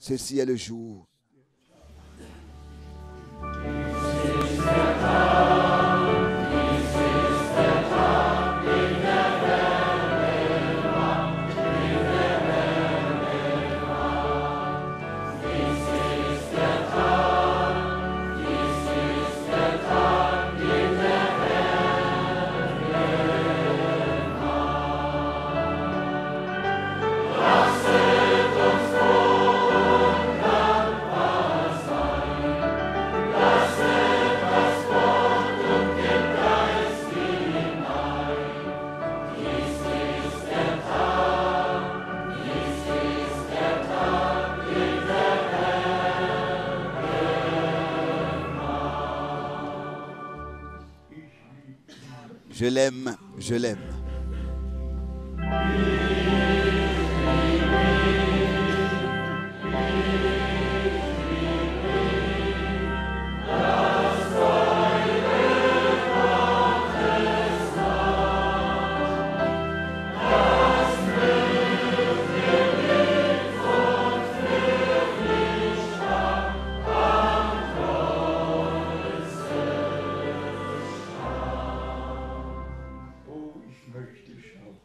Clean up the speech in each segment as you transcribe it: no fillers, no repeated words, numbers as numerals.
Ceci est le jour. Je l'aime, je l'aime.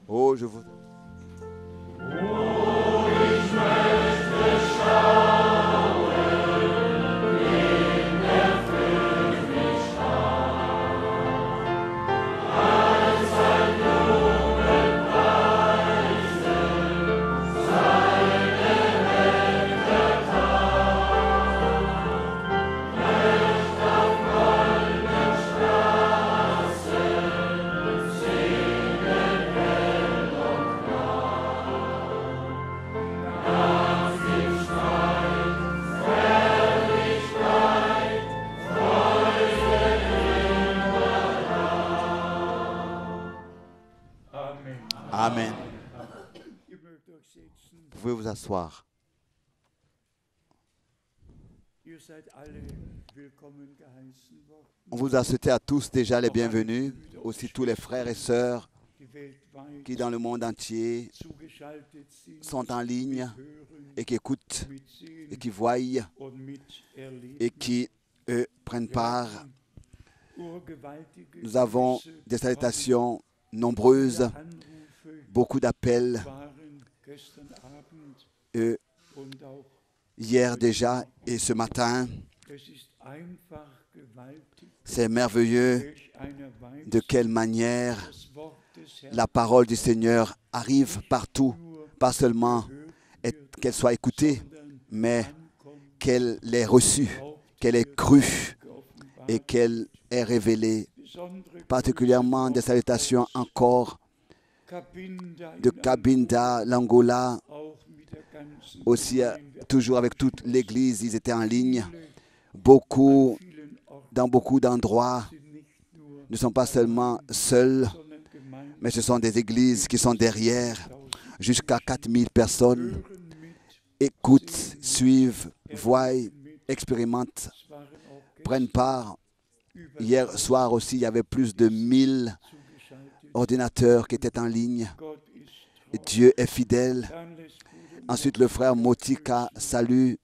Oh, je vous... Amen. Vous pouvez vous asseoir. On vous a souhaité à tous déjà les bienvenus, aussi tous les frères et sœurs qui dans le monde entier sont en ligne et qui écoutent et qui voient et qui prennent part. Nous avons des salutations nombreuses, beaucoup d'appels hier déjà et ce matin. C'est merveilleux de quelle manière la parole du Seigneur arrive partout, pas seulement qu'elle soit écoutée, mais qu'elle l'ait reçue, qu'elle ait cru et qu'elle ait révélé. Particulièrement des salutations encore de Cabinda, l'Angola, aussi toujours avec toute l'Église, ils étaient en ligne. Dans beaucoup d'endroits, ne sont pas seulement seuls, mais ce sont des églises qui sont derrière. Jusqu'à 4000 personnes écoutent, suivent, voient, expérimentent, prennent part. Hier soir aussi, il y avait plus de 1000 ordinateurs qui étaient en ligne. Dieu est fidèle. Ensuite, le frère Motika salue,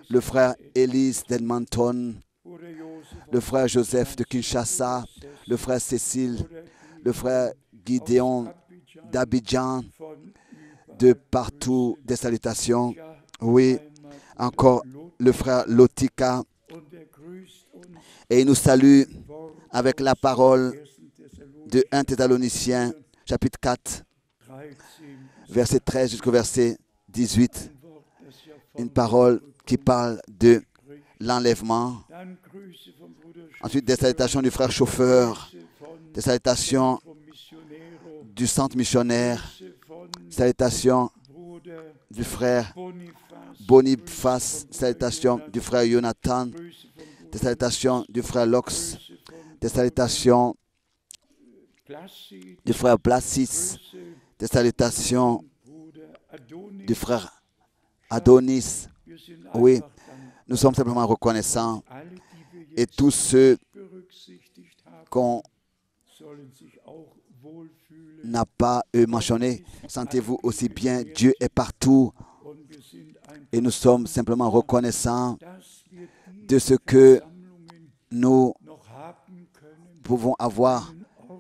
le frère Elise d'Edmonton, le frère Joseph de Kinshasa, le frère Cécile, le frère Gideon d'Abidjan, de partout des salutations. Oui, encore le frère Lotika. Et il nous salue avec la parole de 1 Thessaloniciens, chapitre 4, verset 13 jusqu'au verset 18. Une parole qui parle de l'enlèvement. Ensuite, des salutations du frère chauffeur, des salutations du centre missionnaire, salutations du frère Boniface, salutations du frère Jonathan, des salutations du frère Lox, des salutations du frère Blassis, des salutations du frère Adonis. Oui, nous sommes simplement reconnaissants et tous ceux qu'on n'a pas mentionné, sentez-vous aussi bien. Dieu est partout Et nous sommes simplement reconnaissants de ce que nous pouvons avoir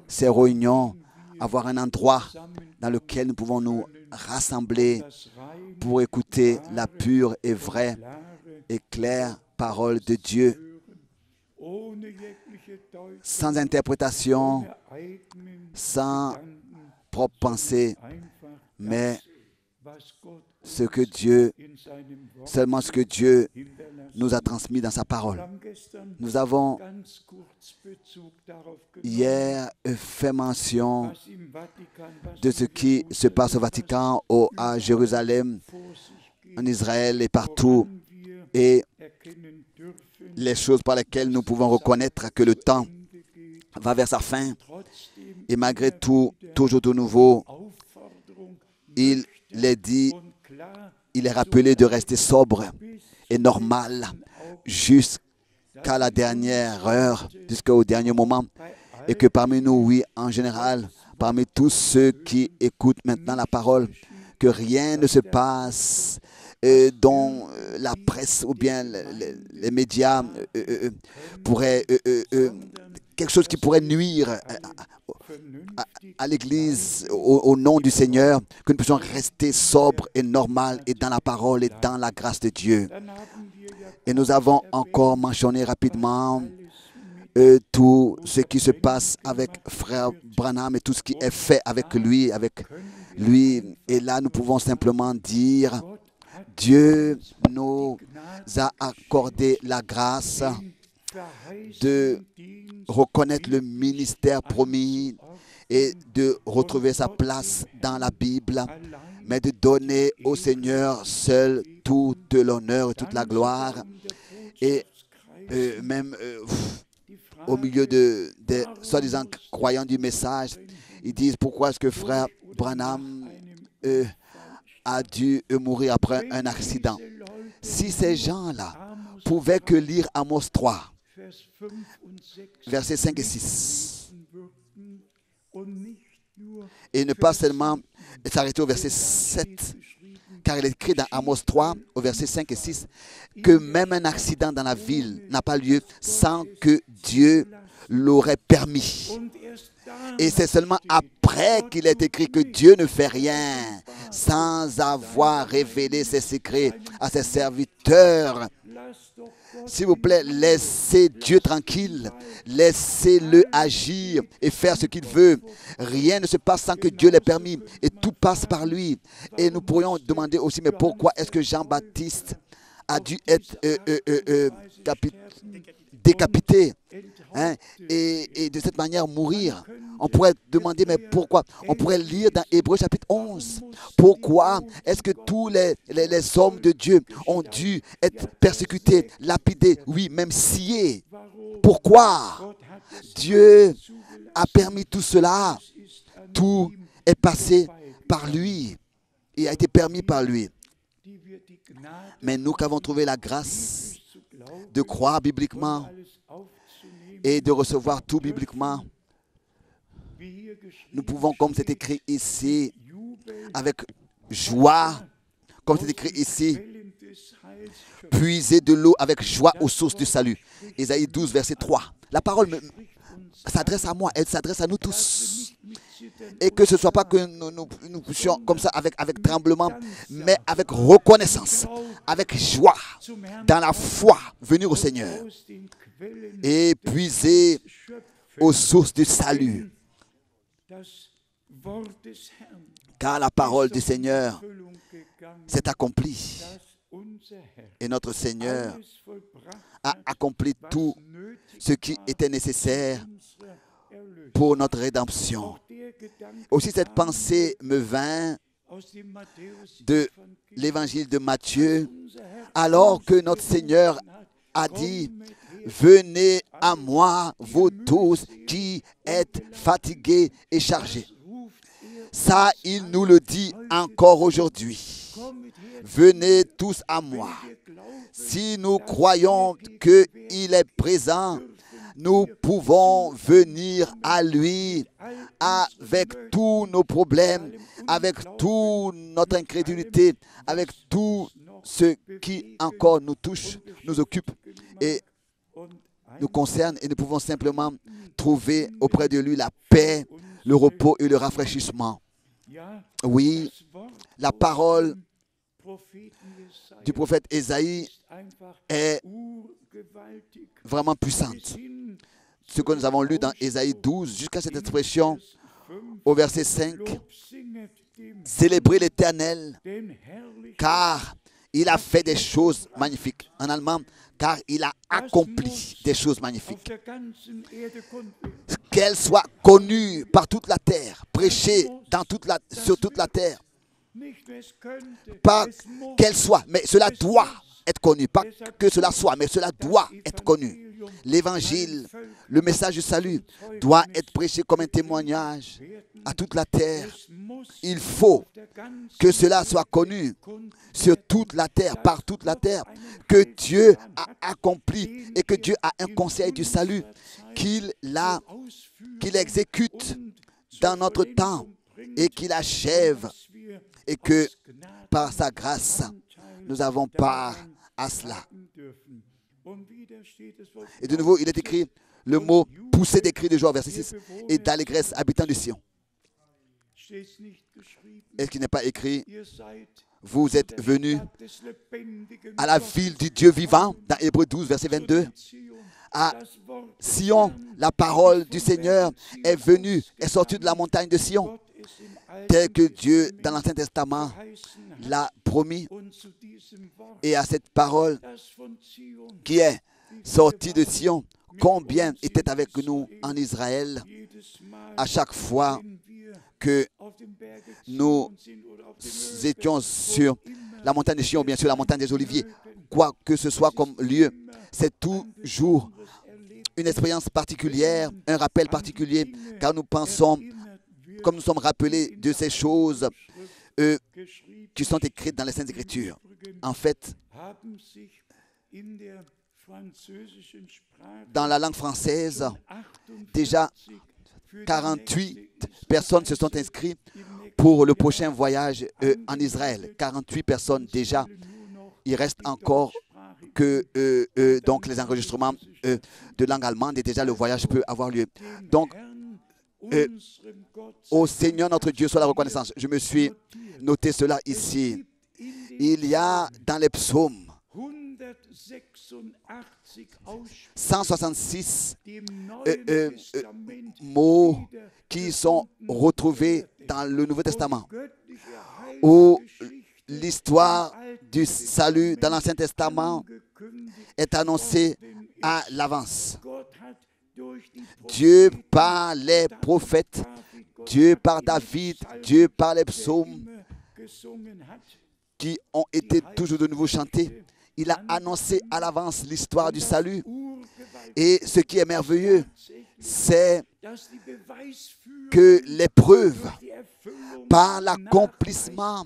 ces réunions, avoir un endroit dans lequel nous pouvons nous rassembler pour écouter la pure et vraie et claire parole de Dieu, sans interprétation, sans propre pensée, mais seulement ce que Dieu nous a transmis dans sa parole. Nous avons hier fait mention de ce qui se passe au Vatican, à Jérusalem, en Israël et partout, et les choses par lesquelles nous pouvons reconnaître que le temps va vers sa fin. Et malgré tout, toujours de nouveau, il est dit, il est rappelé de rester sobre et normal jusqu'à la dernière heure, jusqu'au dernier moment. Et que parmi nous, oui, en général, parmi tous ceux qui écoutent maintenant la parole, que rien ne se passe dont la presse ou bien les médias pourraient, quelque chose qui pourrait nuire à l'Église au nom du Seigneur, que nous puissions rester sobres et normal et dans la parole et dans la grâce de Dieu. Et nous avons encore mentionné rapidement tout ce qui se passe avec frère Branham et tout ce qui est fait avec lui. Et là, nous pouvons simplement dire, Dieu nous a accordé la grâce de reconnaître le ministère promis et de retrouver sa place dans la Bible, mais de donner au Seigneur seul toute l'honneur et toute la gloire. Et même au milieu des soi-disant croyants du message, ils disent pourquoi est-ce que frère Branham a dû mourir après un accident. Si ces gens-là pouvaient que lire Amos 3, versets 5 et 6, et ne pas seulement s'arrêter au verset 7, car il est écrit dans Amos 3, au verset 5 et 6, que même un accident dans la ville n'a pas lieu sans que Dieu l'aurait permis. Et c'est seulement après qu'il est écrit que Dieu ne fait rien sans avoir révélé ses secrets à ses serviteurs. S'il vous plaît, laissez Dieu tranquille, laissez-le agir et faire ce qu'il veut. Rien ne se passe sans que Dieu l'ait permis et tout passe par lui. Et nous pourrions demander aussi, mais pourquoi est-ce que Jean-Baptiste a dû être décapité et de cette manière mourir? On pourrait demander, mais pourquoi? On pourrait lire dans Hébreux chapitre 11. Pourquoi est-ce que tous les hommes de Dieu ont dû être persécutés, lapidés, oui, même sciés? Pourquoi? Dieu a permis tout cela. Tout est passé par lui et a été permis par lui. Mais nous qui avons trouvé la grâce de croire bibliquement et de recevoir tout bibliquement, nous pouvons, comme c'est écrit ici, avec joie, comme c'est écrit ici, puiser de l'eau avec joie aux sources du salut. Ésaïe 12, verset 3. La parole s'adresse à moi, elle s'adresse à nous tous. Et que ce ne soit pas que nous puissions comme ça avec tremblement, mais avec reconnaissance, avec joie, dans la foi, venir au Seigneur et puiser aux sources du salut. Car la parole du Seigneur s'est accomplie. Et notre Seigneur a accompli tout ce qui était nécessaire pour notre rédemption. Aussi cette pensée me vint de l'évangile de Matthieu, alors que notre Seigneur a dit, venez à moi, vous tous qui êtes fatigués et chargés. Ça, il nous le dit encore aujourd'hui. Venez tous à moi. Si nous croyons qu'il est présent nous pouvons venir à lui avec tous nos problèmes, avec toute notre incrédulité, avec tout ce qui encore nous touche, nous occupe et nous concerne, et nous pouvons simplement trouver auprès de lui la paix, le repos et le rafraîchissement. Oui, la parole du prophète Ésaïe est vraiment puissante. Ce que nous avons lu dans Ésaïe 12, jusqu'à cette expression, au verset 5, « Célébrez l'Éternel, car il a fait des choses magnifiques. » En allemand, « car il a accompli des choses magnifiques. » Qu'elle soit connue par toute la terre, prêchée sur toute la terre. Pas qu'elle soit, mais cela doit être connu. Pas que cela soit, mais cela doit être connu. L'évangile, le message du salut doit être prêché comme un témoignage à toute la terre. Il faut que cela soit connu sur toute la terre, par toute la terre, que Dieu a accompli et que Dieu a un conseil du salut qu'il exécute dans notre temps et qu'il achève, et que par sa grâce, nous avons part à cela. Et de nouveau, il est écrit le mot « pousser des cris de joie » verset 6 et d'allégresse, habitants de Sion. Est-ce qu'il n'est pas écrit « Vous êtes venus à la ville du Dieu vivant » dans Hébreux 12, verset 22. À Sion, la parole du Seigneur est venue, est sortie de la montagne de Sion, tel que Dieu, dans l'Ancien Testament, l'a promis. Et à cette parole qui est sortie de Sion, combien était avec nous en Israël à chaque fois que nous étions sur la montagne de Sion, bien sûr la montagne des Oliviers, quoi que ce soit comme lieu, c'est toujours une expérience particulière, un rappel particulier, car nous pensons, comme nous sommes rappelés de ces choses qui sont écrites dans les Saintes Écritures. En fait, dans la langue française, déjà 48 personnes se sont inscrites pour le prochain voyage en Israël. 48 personnes déjà. Il reste encore que donc les enregistrements de langue allemande et déjà le voyage peut avoir lieu. Donc, au Seigneur notre Dieu soit la reconnaissance. Je me suis noté cela ici. Il y a dans les psaumes 166 mots qui sont retrouvés dans le Nouveau Testament, où l'histoire du salut dans l'Ancien Testament est annoncée à l'avance. Dieu par les prophètes, Dieu par David, Dieu par les psaumes qui ont été toujours de nouveau chantés. Il a annoncé à l'avance l'histoire du salut. Et ce qui est merveilleux, c'est que les preuves par l'accomplissement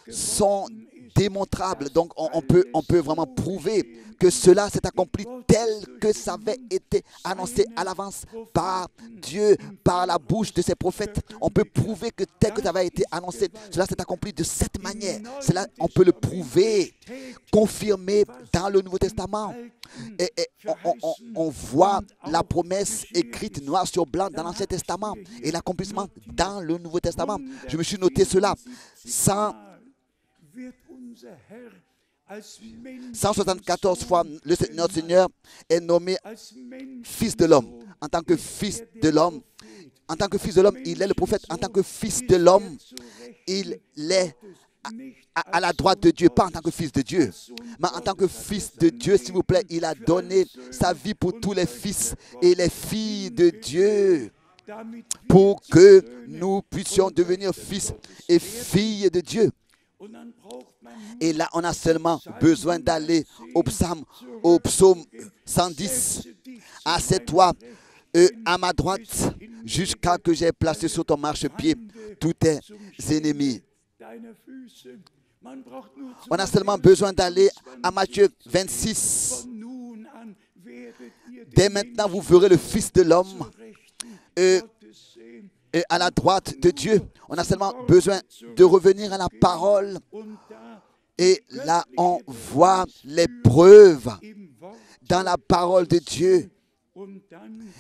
sont démontrables. Donc on peut vraiment prouver que cela s'est accompli tel que ça avait été annoncé à l'avance par Dieu, par la bouche de ses prophètes. On peut prouver que tel que ça avait été annoncé, cela s'est accompli de cette manière. Cela, on peut le prouver, confirmer dans le Nouveau Testament. Et on voit la promesse écrite noir sur blanc dans l'Ancien Testament et l'accomplissement dans le Nouveau Testament. Je me suis noté cela. 174 fois, notre Seigneur est nommé Fils de l'homme. En tant que Fils de l'homme, il est le prophète. En tant que Fils de l'homme, il est à la droite de Dieu, pas en tant que Fils de Dieu, mais en tant que Fils de Dieu, s'il vous plaît. Il a donné sa vie pour tous les fils et les filles de Dieu, pour que nous puissions devenir fils et filles de Dieu. Et là, on a seulement besoin d'aller au psaume 110. Assieds-toi à ma droite jusqu'à que j'ai placé sur ton marchepied tous tes ennemis. On a seulement besoin d'aller à Matthieu 26. Dès maintenant, vous verrez le Fils de l'homme à la droite de Dieu. On a seulement besoin de revenir à la parole. Et là, on voit les preuves dans la parole de Dieu.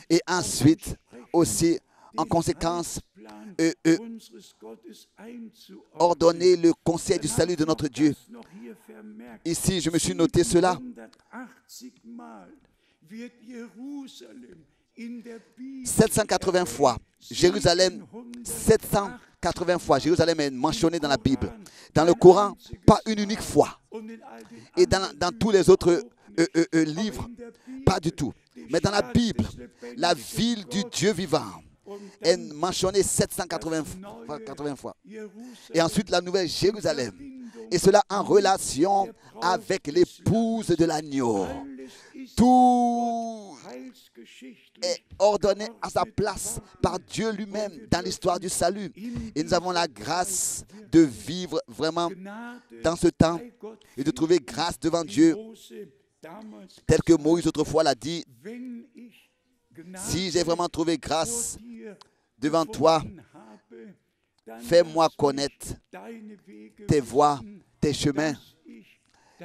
Et ensuite, aussi, en conséquence, ordonner le conseil du salut de notre Dieu. Ici, je me suis noté cela. 780 fois, Jérusalem, 780 fois, Jérusalem est mentionné dans la Bible. Dans le Coran, pas une unique fois. Et dans tous les autres livres, pas du tout. Mais dans la Bible, la ville du Dieu vivant est mentionnée 780 fois. Et ensuite, la nouvelle Jérusalem. Et cela en relation avec l'épouse de l'agneau. Tout est ordonné à sa place par Dieu lui-même dans l'histoire du salut. Et nous avons la grâce de vivre vraiment dans ce temps et de trouver grâce devant Dieu, tel que Moïse autrefois l'a dit. Si j'ai vraiment trouvé grâce devant toi, fais-moi connaître tes voies, tes chemins,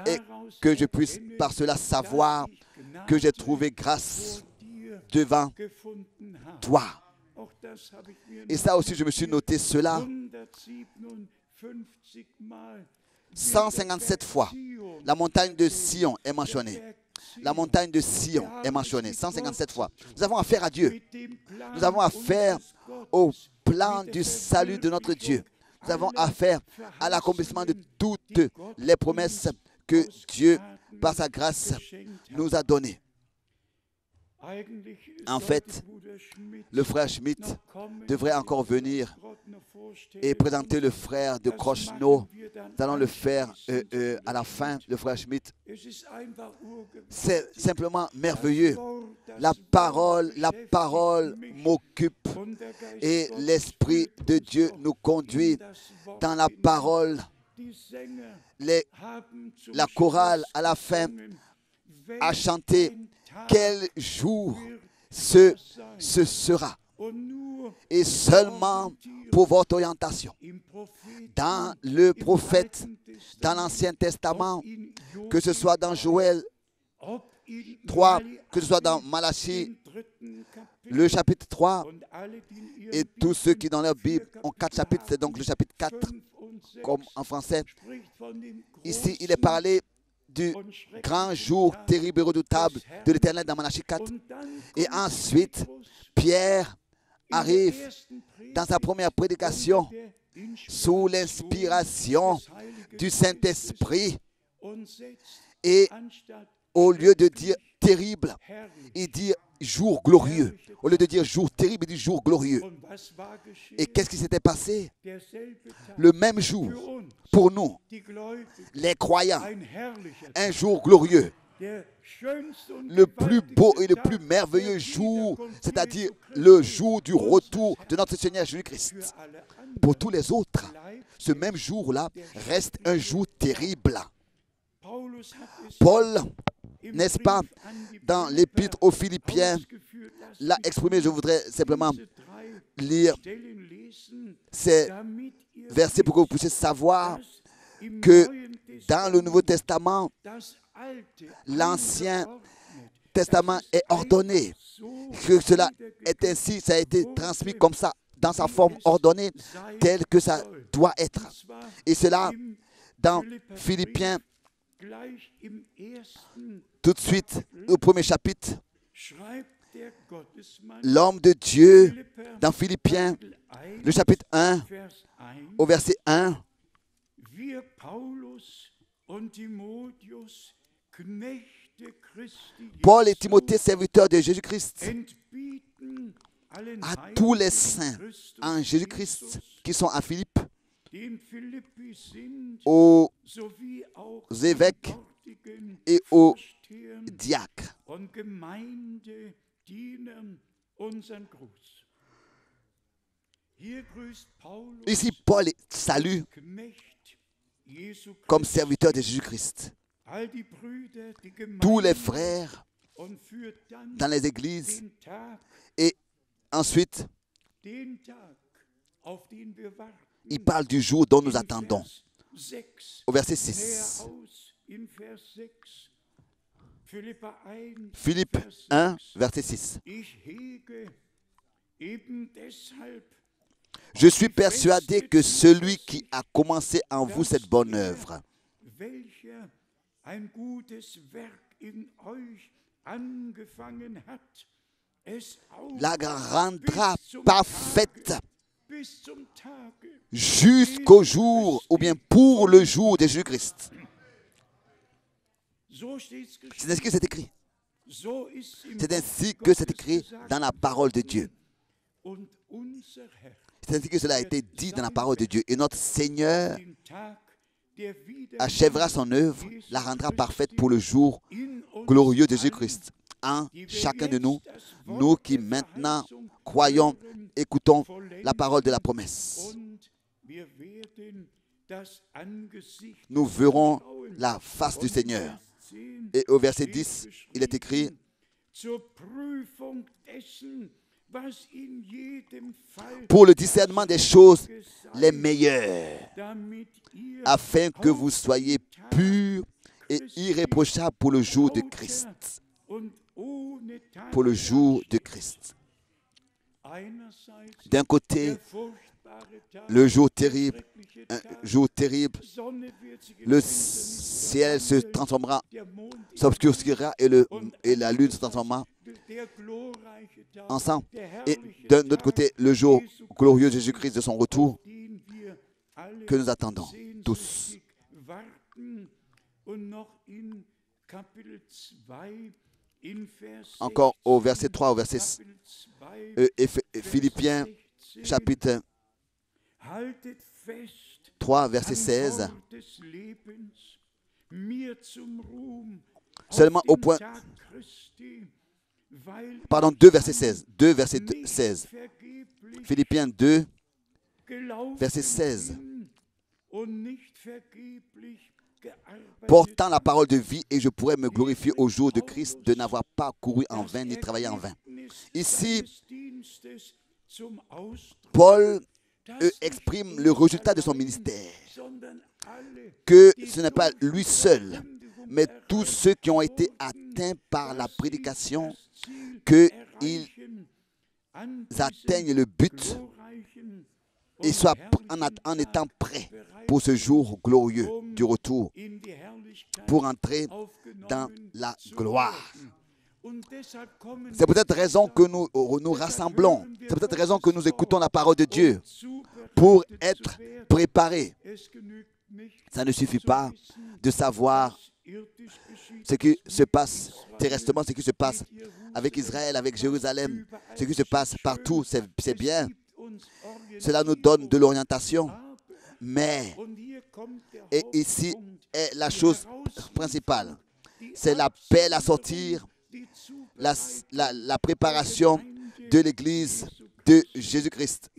et que je puisse par cela savoir que j'ai trouvé grâce devant toi. Et ça aussi, je me suis noté cela. 157 fois, la montagne de Sion est mentionnée. La montagne de Sion est mentionnée 157 fois. Nous avons affaire à Dieu. Nous avons affaire au plan du salut de notre Dieu. Nous avons affaire à l'accomplissement de toutes les promesses que Dieu, par sa grâce, nous a données. En fait, le frère Schmidt devrait encore venir et présenter le frère de Kroschno. Nous allons le faire à la fin, le frère Schmidt. C'est simplement merveilleux. La parole m'occupe et l'Esprit de Dieu nous conduit dans la parole. La chorale à la fin a chanté quel jour ce sera. Et seulement pour votre orientation. Dans le prophète, dans l'Ancien Testament, que ce soit dans Joël 3, que ce soit dans Malachie, le chapitre 3, et tous ceux qui dans leur Bible ont 4 chapitres, c'est donc le chapitre 4, comme en français. Ici, il est parlé du grand jour terrible et redoutable de l'Éternel dans Malachie 4. Et ensuite, Pierre arrive dans sa première prédication sous l'inspiration du Saint-Esprit. Et au lieu de dire terrible, il dit jour glorieux. Au lieu de dire jour terrible, il dit jour glorieux. Et qu'est-ce qui s'était passé? Le même jour, pour nous, les croyants, un jour glorieux. Le plus beau et le plus merveilleux jour, c'est-à-dire le jour du retour de notre Seigneur Jésus-Christ. Pour tous les autres, ce même jour-là reste un jour terrible. Paul, n'est-ce pas, dans l'épître aux Philippiens, l'a exprimé. Je voudrais simplement lire ces versets pour que vous puissiez savoir que dans le Nouveau Testament, l'Ancien Testament est ordonné. Que cela est ainsi, ça a été transmis comme ça, dans sa forme ordonnée, telle que ça doit être. Et cela, dans Philippiens, tout de suite, au premier chapitre, l'homme de Dieu, dans Philippiens, le chapitre 1, au verset 1, Paul et Timothée, serviteurs de Jésus-Christ, à tous les saints en Jésus-Christ qui sont à Philippe, aux évêques et aux diacres. Ici, Paul salue comme serviteur de Jésus-Christ tous les frères dans les églises et ensuite, il parle du jour dont nous attendons. Au verset 6. Philippe 1, verset 6. Je suis persuadé que celui qui a commencé en vous cette bonne œuvre la rendra parfaite jusqu'au jour, ou bien pour le jour de Jésus-Christ. C'est ainsi que c'est écrit. C'est ainsi que c'est écrit dans la parole de Dieu. C'est ainsi que cela a été dit dans la parole de Dieu. Et notre Seigneur achèvera son œuvre, la rendra parfaite pour le jour glorieux de Jésus-Christ. En chacun de nous, nous qui maintenant croyons, écoutons la parole de la promesse. Nous verrons la face du Seigneur. Et au verset 10, il est écrit: pour le discernement des choses les meilleures, afin que vous soyez purs et irréprochables pour le jour de Christ. Pour le jour de Christ. D'un côté, le jour terrible, un jour terrible, le ciel se transformera, s'obscurcira et la lune se transformera ensemble. Et d'un autre côté, le jour glorieux de Jésus-Christ de son retour que nous attendons tous. Encore au verset 3, au verset Philippiens chapitre 3, verset 16. Seulement au point... Pardon, 2, verset 16. 2, verset 16. Philippiens 2, verset 16. Portant la parole de vie, et je pourrais me glorifier au jour de Christ de n'avoir pas couru en vain ni travaillé en vain. Ici, Paul exprime le résultat de son ministère, que ce n'est pas lui seul, mais tous ceux qui ont été atteints par la prédication, qu'ils atteignent le but et soient en étant prêts pour ce jour glorieux du retour, pour entrer dans la gloire. C'est peut-être raison que nous nous rassemblons. C'est peut-être raison que nous écoutons la parole de Dieu pour être préparés. Ça ne suffit pas de savoir ce qui se passe terrestrement, ce qui se passe avec Israël, avec Jérusalem, ce qui se passe partout, c'est bien. Cela nous donne de l'orientation. Mais, et ici est la chose principale, c'est la paix à sortir, la préparation de l'Église de Jésus-Christ.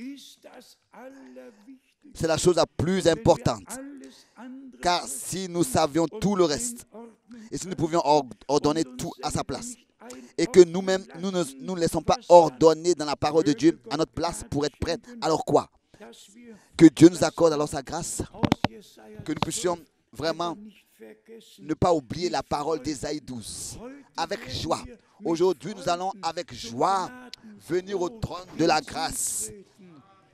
C'est la chose la plus importante. Car si nous savions tout le reste, et si nous pouvions ordonner tout à sa place, et que nous-mêmes, nous ne nous laissons pas ordonner dans la parole de Dieu à notre place pour être prêts, alors quoi? Que Dieu nous accorde alors sa grâce, que nous puissions vraiment ne pas oublier la parole d'Ésaïe 12. Avec joie. Aujourd'hui, nous allons avec joie venir au trône de la grâce.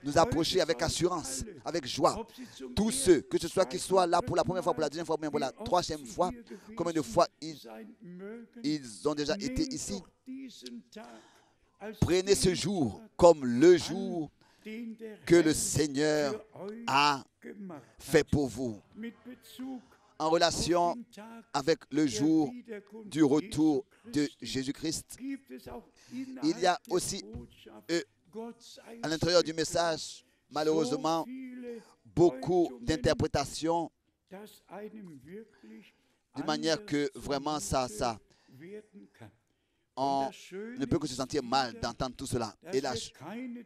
Nous approcher avec assurance, avec joie. Tous ceux, que ce soit qu'ils soient là pour la première fois, pour la deuxième fois, ou bien pour la troisième fois, combien de fois ils ont déjà été ici. Prenez ce jour comme le jour que le Seigneur a fait pour vous. En relation avec le jour du retour de Jésus-Christ, il y a aussi à l'intérieur du message, malheureusement, beaucoup d'interprétations, de manière que vraiment on ne peut que se sentir mal d'entendre tout cela. Et la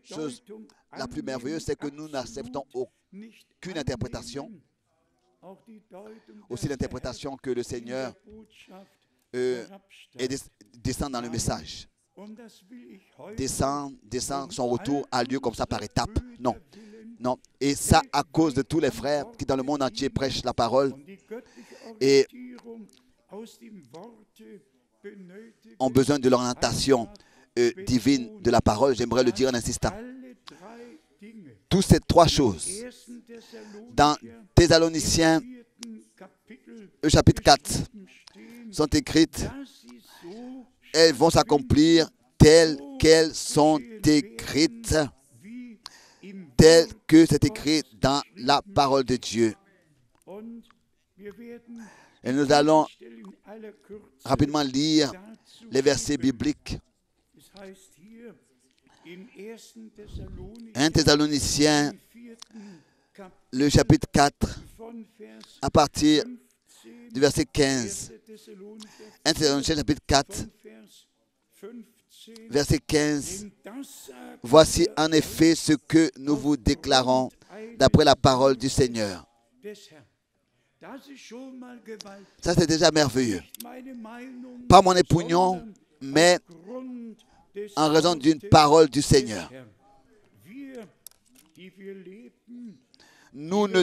chose la plus merveilleuse, c'est que nous n'acceptons aucune interprétation, aussi l'interprétation que le Seigneur et descend dans le message. Descend, son retour a lieu comme ça par étapes. Non, non. Et ça à cause de tous les frères qui dans le monde entier prêchent la parole et ont besoin de l'orientation divine de la parole. J'aimerais le dire en insistant. Toutes ces trois choses, dans Thessaloniciens, le chapitre 4, sont écrites. Elles vont s'accomplir telles qu'elles sont écrites, telles que c'est écrit dans la parole de Dieu. Et nous allons rapidement lire les versets bibliques. 1 Thessaloniciens, le chapitre 4, à partir du verset 15. 1 Thessaloniciens, chapitre 4, verset 15. Voici en effet ce que nous vous déclarons d'après la parole du Seigneur. Ça, c'est déjà merveilleux. Pas mon opinion, mais en raison d'une parole du Seigneur. Nous ne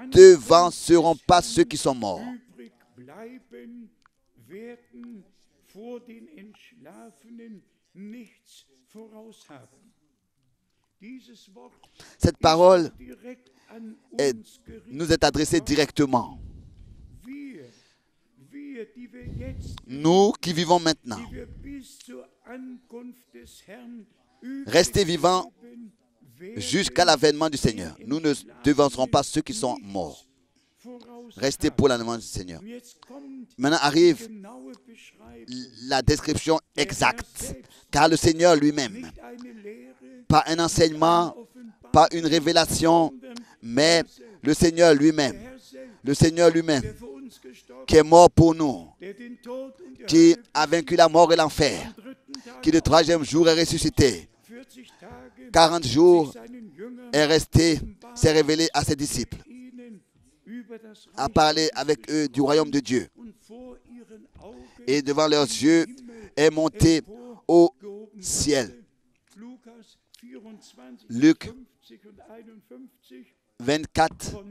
devancerons pas ceux qui sont morts. Cette parole nous est adressée directement. Nous qui vivons maintenant, restez vivants jusqu'à l'avènement du Seigneur. Nous ne devancerons pas ceux qui sont morts. Restez pour l'avènement du Seigneur. Maintenant arrive la description exacte, car le Seigneur lui-même, pas un enseignement, pas une révélation, mais le Seigneur lui-même, qui est mort pour nous, qui a vaincu la mort et l'enfer, qui le troisième jour est ressuscité, 40 jours est resté, s'est révélé à ses disciples, a parlé avec eux du royaume de Dieu, et devant leurs yeux est monté au ciel. Luc 24,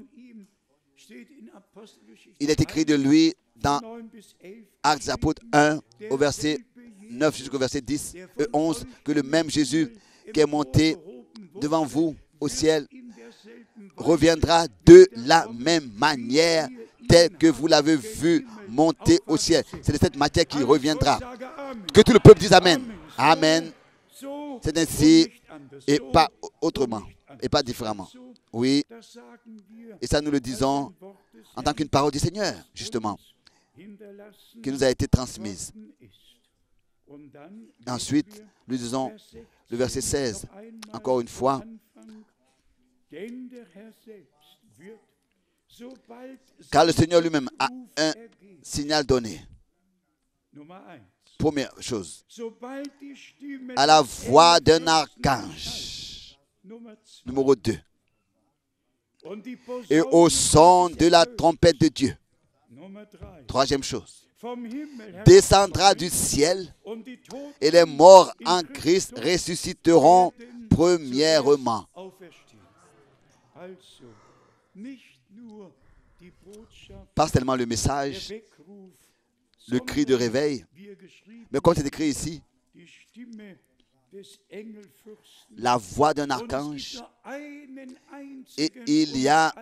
il est écrit de lui dans Actes des Apôtres 1 au verset 9 jusqu'au verset 10 et 11 que le même Jésus qui est monté devant vous au ciel reviendra de la même manière telle que vous l'avez vu monter au ciel. C'est de cette matière qu'il reviendra. Que tout le peuple dise Amen. Amen. C'est ainsi et pas autrement et pas différemment. Oui, et ça nous le disons en tant qu'une parole du Seigneur, justement, qui nous a été transmise. Ensuite, nous disons le verset 16, encore une fois, car le Seigneur lui-même a un signal donné. Première chose, à la voix d'un archange. Numéro 2. Et au son de la trompette de Dieu. Troisième chose, descendra du ciel et les morts en Christ ressusciteront premièrement. Pas seulement le message, le cri de réveil, mais comme c'est écrit ici, la voix d'un archange, et il n'y a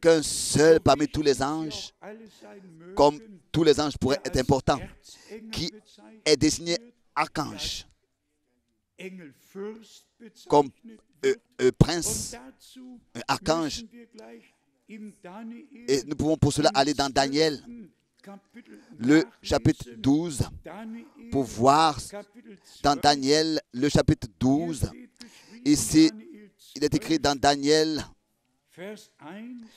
qu'un seul parmi tous les anges, comme tous les anges pourraient être importants, qui est désigné archange, comme prince, archange. Et nous pouvons pour cela aller dans Daniel, le chapitre 12, pour voir dans Daniel, le chapitre 12, ici, il est écrit dans Daniel,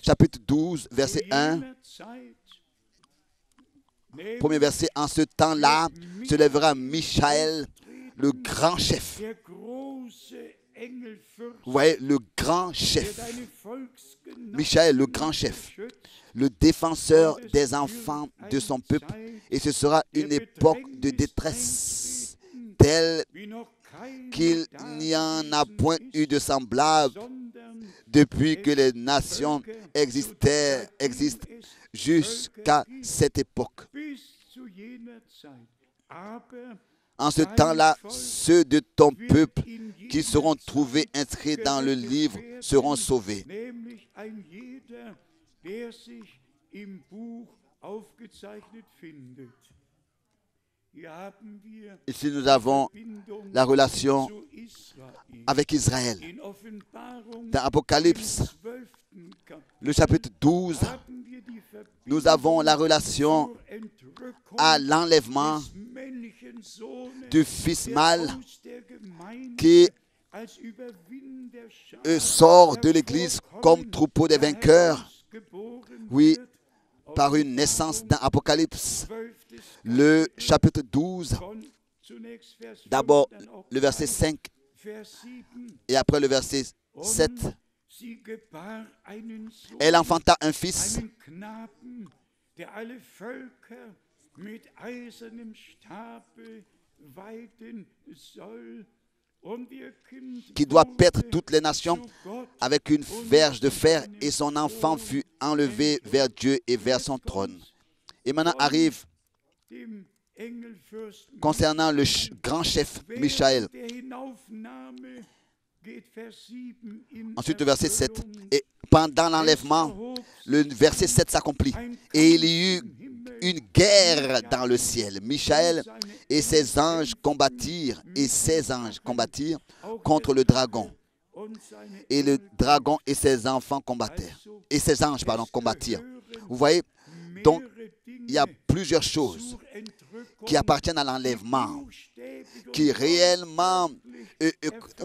chapitre 12, verset 1, premier verset, en ce temps-là, se lèvera Michaël, le grand chef. Vous voyez, le grand chef. Michaël, le grand chef, le défenseur des enfants de son peuple Et ce sera une époque de détresse telle qu'il n'y en a point eu de semblable depuis que les nations existent jusqu'à cette époque. En ce temps-là, ceux de ton peuple qui seront trouvés inscrits dans le livre seront sauvés. Ici, nous avons la relation avec Israël. Dans Apocalypse, le chapitre 12, nous avons la relation à l'enlèvement du fils mâle qui sort de l'église comme troupeau des vainqueurs. Oui, par une naissance dans Apocalypse, le chapitre 12, d'abord le verset 5 et après le verset 7. Elle enfanta un fils qui doit paître toutes les nations avec une verge de fer, et son enfant fut enlevé vers Dieu et vers son trône. Et maintenant arrive, concernant le grand chef Michaël, ensuite le verset 7, et pendant l'enlèvement, le verset 7 s'accomplit, et il y eut une guerre dans le ciel. Michaël et ses anges combattirent, contre le dragon. Et le dragon et ses enfants combattirent. Et ses anges, combattirent. Vous voyez, donc, il y a plusieurs choses qui appartiennent à l'enlèvement, qui réellement,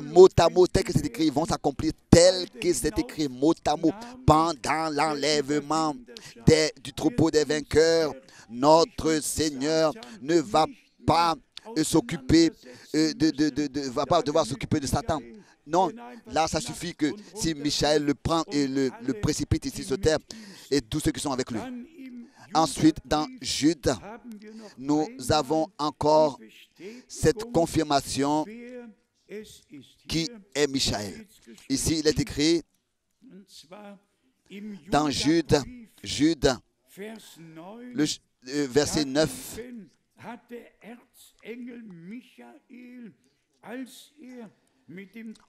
mot à mot, tel que c'est écrit, vont s'accomplir tel que c'est écrit mot à mot. Pendant l'enlèvement du troupeau des vainqueurs, notre Seigneur ne va pas s'occuper, va pas devoir s'occuper de Satan. Non, là, ça suffit que si Michaël le prend et le précipite ici sur terre, et tous ceux qui sont avec lui. Ensuite, dans Jude, nous avons encore cette confirmation qui est Michaël. Ici, il est écrit dans Jude, le verset 9.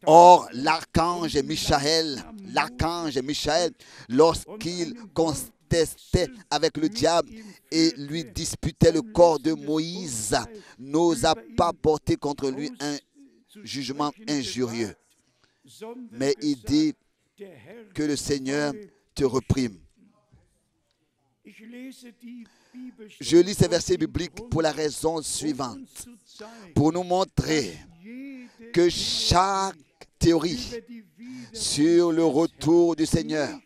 Or, l'archange Michaël, lorsqu'il contestait avec le diable et lui disputait le corps de Moïse, n'osa pas porter contre lui un jugement injurieux. Mais il dit que le Seigneur te reprime. Je lis ces versets bibliques pour la raison suivante, pour nous montrer que chaque théorie sur le retour du Seigneur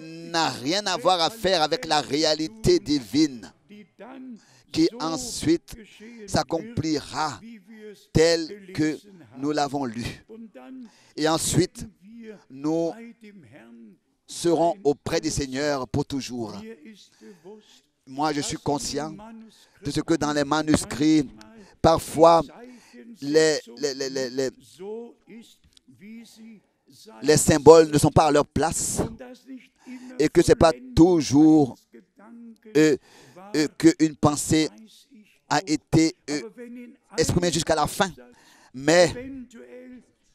n'a rien à voir à faire avec la réalité divine qui ensuite s'accomplira tel que nous l'avons lu. Et ensuite, nous serons auprès du Seigneur pour toujours. Moi, je suis conscient de ce que dans les manuscrits, parfois, les symboles ne sont pas à leur place et que ce n'est pas toujours qu'une pensée a été exprimée jusqu'à la fin. Mais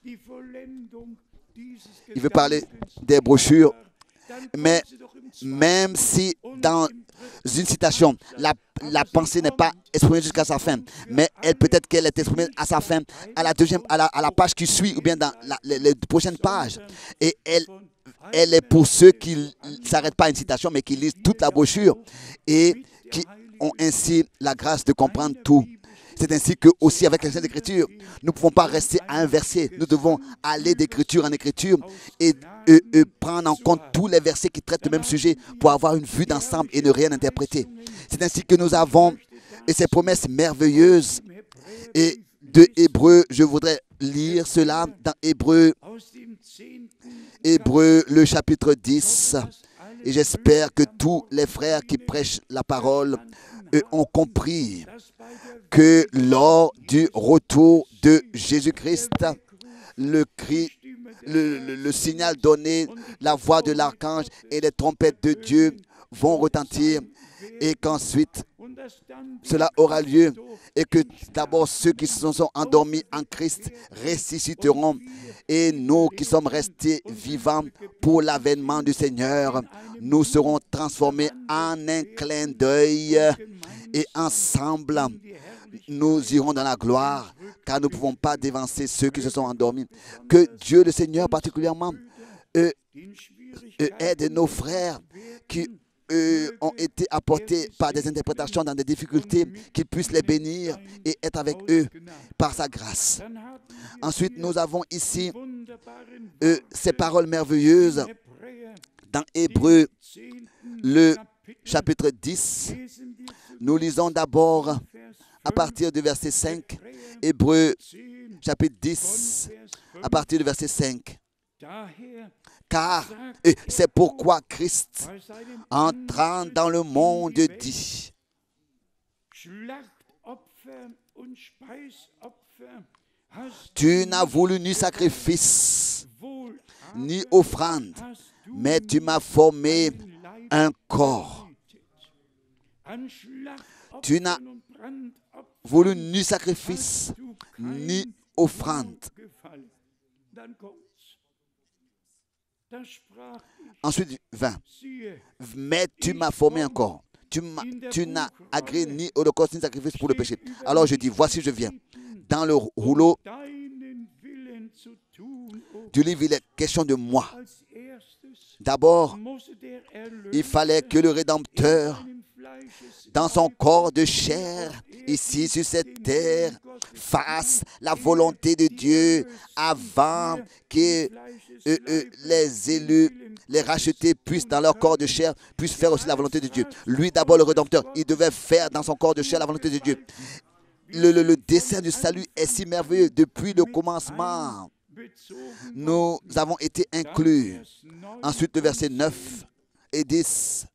il veut parler des brochures. Mais même si dans une citation, la pensée n'est pas exprimée jusqu'à sa fin, mais peut-être qu'elle est exprimée à sa fin, à la page qui suit, ou bien dans les prochaines pages. Et elle est pour ceux qui ne s'arrêtent pas à une citation, mais qui lisent toute la brochure et qui ont ainsi la grâce de comprendre tout. C'est ainsi que aussi avec les Saintes Écritures, nous ne pouvons pas rester à un verset. Nous devons aller d'écriture en écriture et prendre en compte tous les versets qui traitent le même sujet pour avoir une vue d'ensemble et ne rien interpréter. C'est ainsi que nous avons ces promesses merveilleuses. Et de Hébreux, je voudrais lire cela dans Hébreux le chapitre 10. Et j'espère que tous les frères qui prêchent la parole ont compris que lors du retour de Jésus-Christ, le cri, le signal donné, la voix de l'archange et les trompettes de Dieu vont retentir et qu'ensuite cela aura lieu et que d'abord ceux qui se sont endormis en Christ ressusciteront et nous qui sommes restés vivants pour l'avènement du Seigneur, nous serons transformés en un clin d'œil et ensemble nous irons dans la gloire car nous ne pouvons pas dévancer ceux qui se sont endormis. Que Dieu le Seigneur particulièrement aide nos frères qui ont été apportés par des interprétations dans des difficultés, qu'il puisse les bénir et être avec eux par sa grâce. Ensuite, nous avons ici ces paroles merveilleuses dans Hébreux, le chapitre 10. Nous lisons d'abord à partir du verset 5, Hébreux, chapitre 10, à partir du verset 5. Car c'est pourquoi Christ, entrant dans le monde, dit: tu n'as voulu ni sacrifice, ni offrande, mais tu m'as formé un corps. Tu n'as voulu ni sacrifice, ni offrande. Ensuite, 20. Mais tu m'as formé un corps. Tu n'as agréé ni holocauste ni sacrifice pour le péché. Alors je dis, voici je viens. Dans le rouleau du livre, il est question de moi. D'abord, il fallait que le Rédempteur, dans son corps de chair, ici sur cette terre, fasse la volonté de Dieu avant que les élus, les rachetés puissent dans leur corps de chair, puissent faire aussi la volonté de Dieu. Lui d'abord le Rédempteur, il devait faire dans son corps de chair la volonté de Dieu. Le dessein du salut est si merveilleux depuis le commencement. Nous avons été inclus. Ensuite le verset 9 et 10.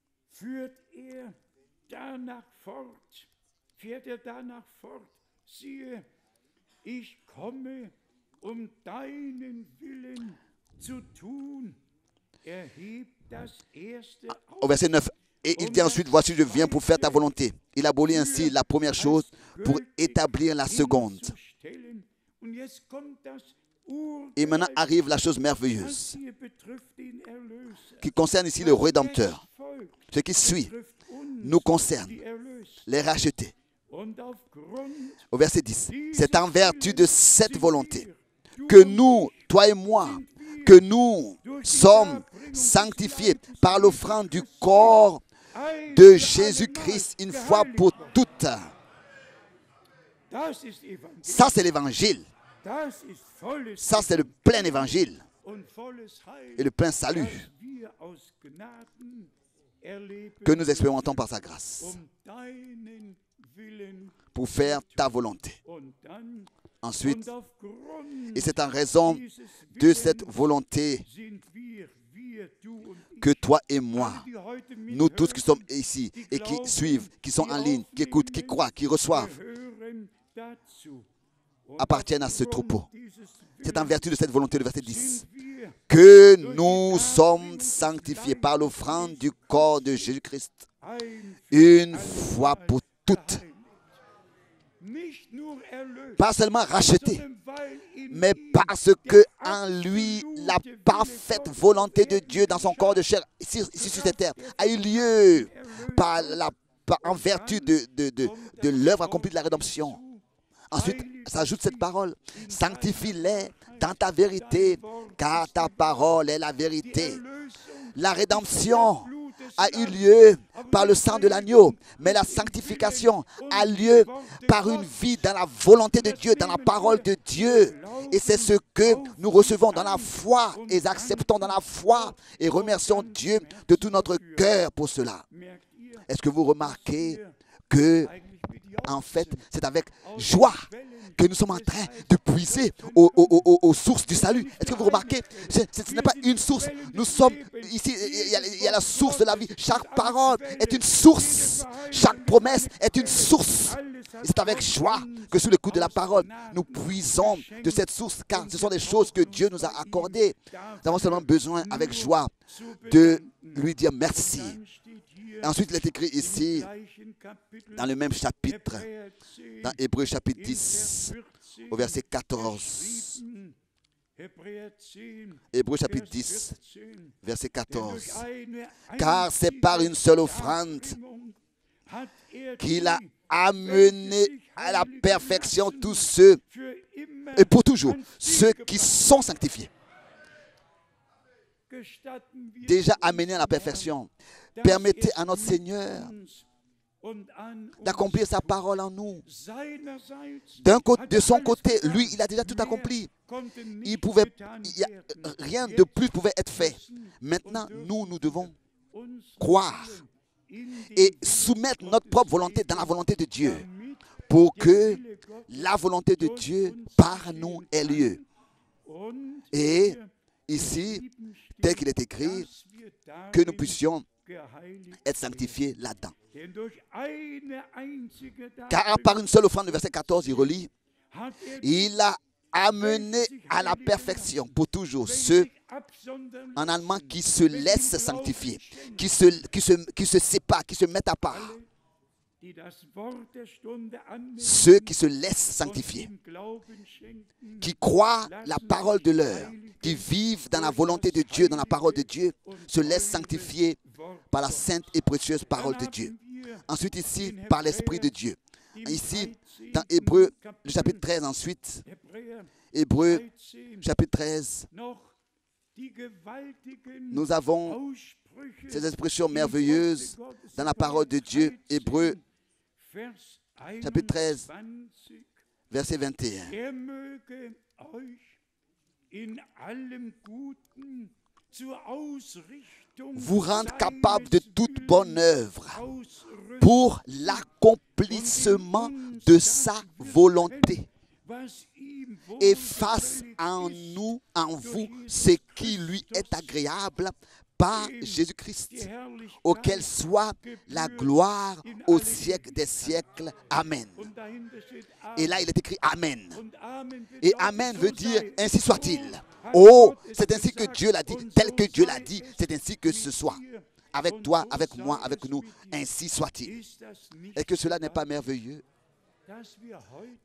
Au verset 9, et il dit ensuite, voici je viens pour faire ta volonté. Il abolit ainsi la première chose pour établir la seconde. Et maintenant arrive la chose merveilleuse qui concerne ici le Rédempteur. Ce qui suit nous concerne, les rachetés. Au verset 10, c'est en vertu de cette volonté que nous, toi et moi, que nous sommes sanctifiés par l'offrande du corps de Jésus-Christ une fois pour toutes. Ça, c'est l'évangile. Ça, c'est le plein évangile et le plein salut que nous expérimentons par sa grâce pour faire ta volonté. Ensuite, et c'est en raison de cette volonté que toi et moi, nous tous qui sommes ici et qui suivent, qui sont en ligne, qui écoutent, qui croient, qui reçoivent, appartiennent à ce troupeau. C'est en vertu de cette volonté, le verset 10, que nous sommes sanctifiés par l'offrande du corps de Jésus-Christ une fois pour toutes. Pas seulement racheté, mais parce que en lui, la parfaite volonté de Dieu dans son corps de chair, ici sur cette terre, a eu lieu en vertu de l'œuvre accomplie de la rédemption. Ensuite, s'ajoute cette parole, sanctifie-les dans ta vérité, car ta parole est la vérité. La rédemption a eu lieu par le sang de l'agneau, mais la sanctification a lieu par une vie dans la volonté de Dieu, dans la parole de Dieu. Et c'est ce que nous recevons dans la foi et acceptons dans la foi et remercions Dieu de tout notre cœur pour cela. Est-ce que vous remarquez que en fait, c'est avec joie que nous sommes en train de puiser aux sources du salut. Est-ce que vous remarquez? Ce n'est pas une source. Nous sommes ici, il y a la source de la vie. Chaque parole est une source. Chaque promesse est une source. Et c'est avec joie que sous le coup de la parole, nous puisons de cette source, car ce sont des choses que Dieu nous a accordées. Nous avons seulement besoin, avec joie, de lui dire merci. Et ensuite, il est écrit ici, dans le même chapitre, dans Hébreux chapitre 10, au verset 14. Hébreux chapitre 10, verset 14. Car c'est par une seule offrande qu'il a amené à la perfection tous ceux, et pour toujours, ceux qui sont sanctifiés. Déjà amenés à la perfection. Permettez à notre Seigneur d'accomplir sa parole en nous. De son côté, lui, il a déjà tout accompli. Rien de plus pouvait être fait. Maintenant, nous devons croire et soumettre notre propre volonté dans la volonté de Dieu pour que la volonté de Dieu par nous ait lieu. Et ici, tel qu'il est écrit, que nous puissions être sanctifiés là-dedans. Car par une seule offrande, le verset 14, il relit, il a amené à la perfection pour toujours ceux, en allemand, qui se laissent sanctifier, qui se séparent, qui se mettent à part. Ceux qui se laissent sanctifier, qui croient la parole de l'heure, qui vivent dans la volonté de Dieu, dans la parole de Dieu, se laissent sanctifier par la sainte et précieuse parole de Dieu. Ensuite ici, par l'Esprit de Dieu. Ici, dans Hébreux, le chapitre 13 ensuite, Hébreux, chapitre 13, nous avons ces expressions merveilleuses dans la parole de Dieu. Hébreux, chapitre 13, verset 21. Vous rendre capable de toute bonne œuvre pour l'accomplissement de sa volonté, et fasse en nous, en vous, ce qui lui est agréable par Jésus-Christ, auquel soit la gloire au siècle des siècles. Amen. Et là, il est écrit Amen. Et Amen veut dire ainsi soit-il. Oh, c'est ainsi que Dieu l'a dit, tel que Dieu l'a dit, c'est ainsi que ce soit. Avec toi, avec moi, avec nous, ainsi soit-il. Et que cela n'est pas merveilleux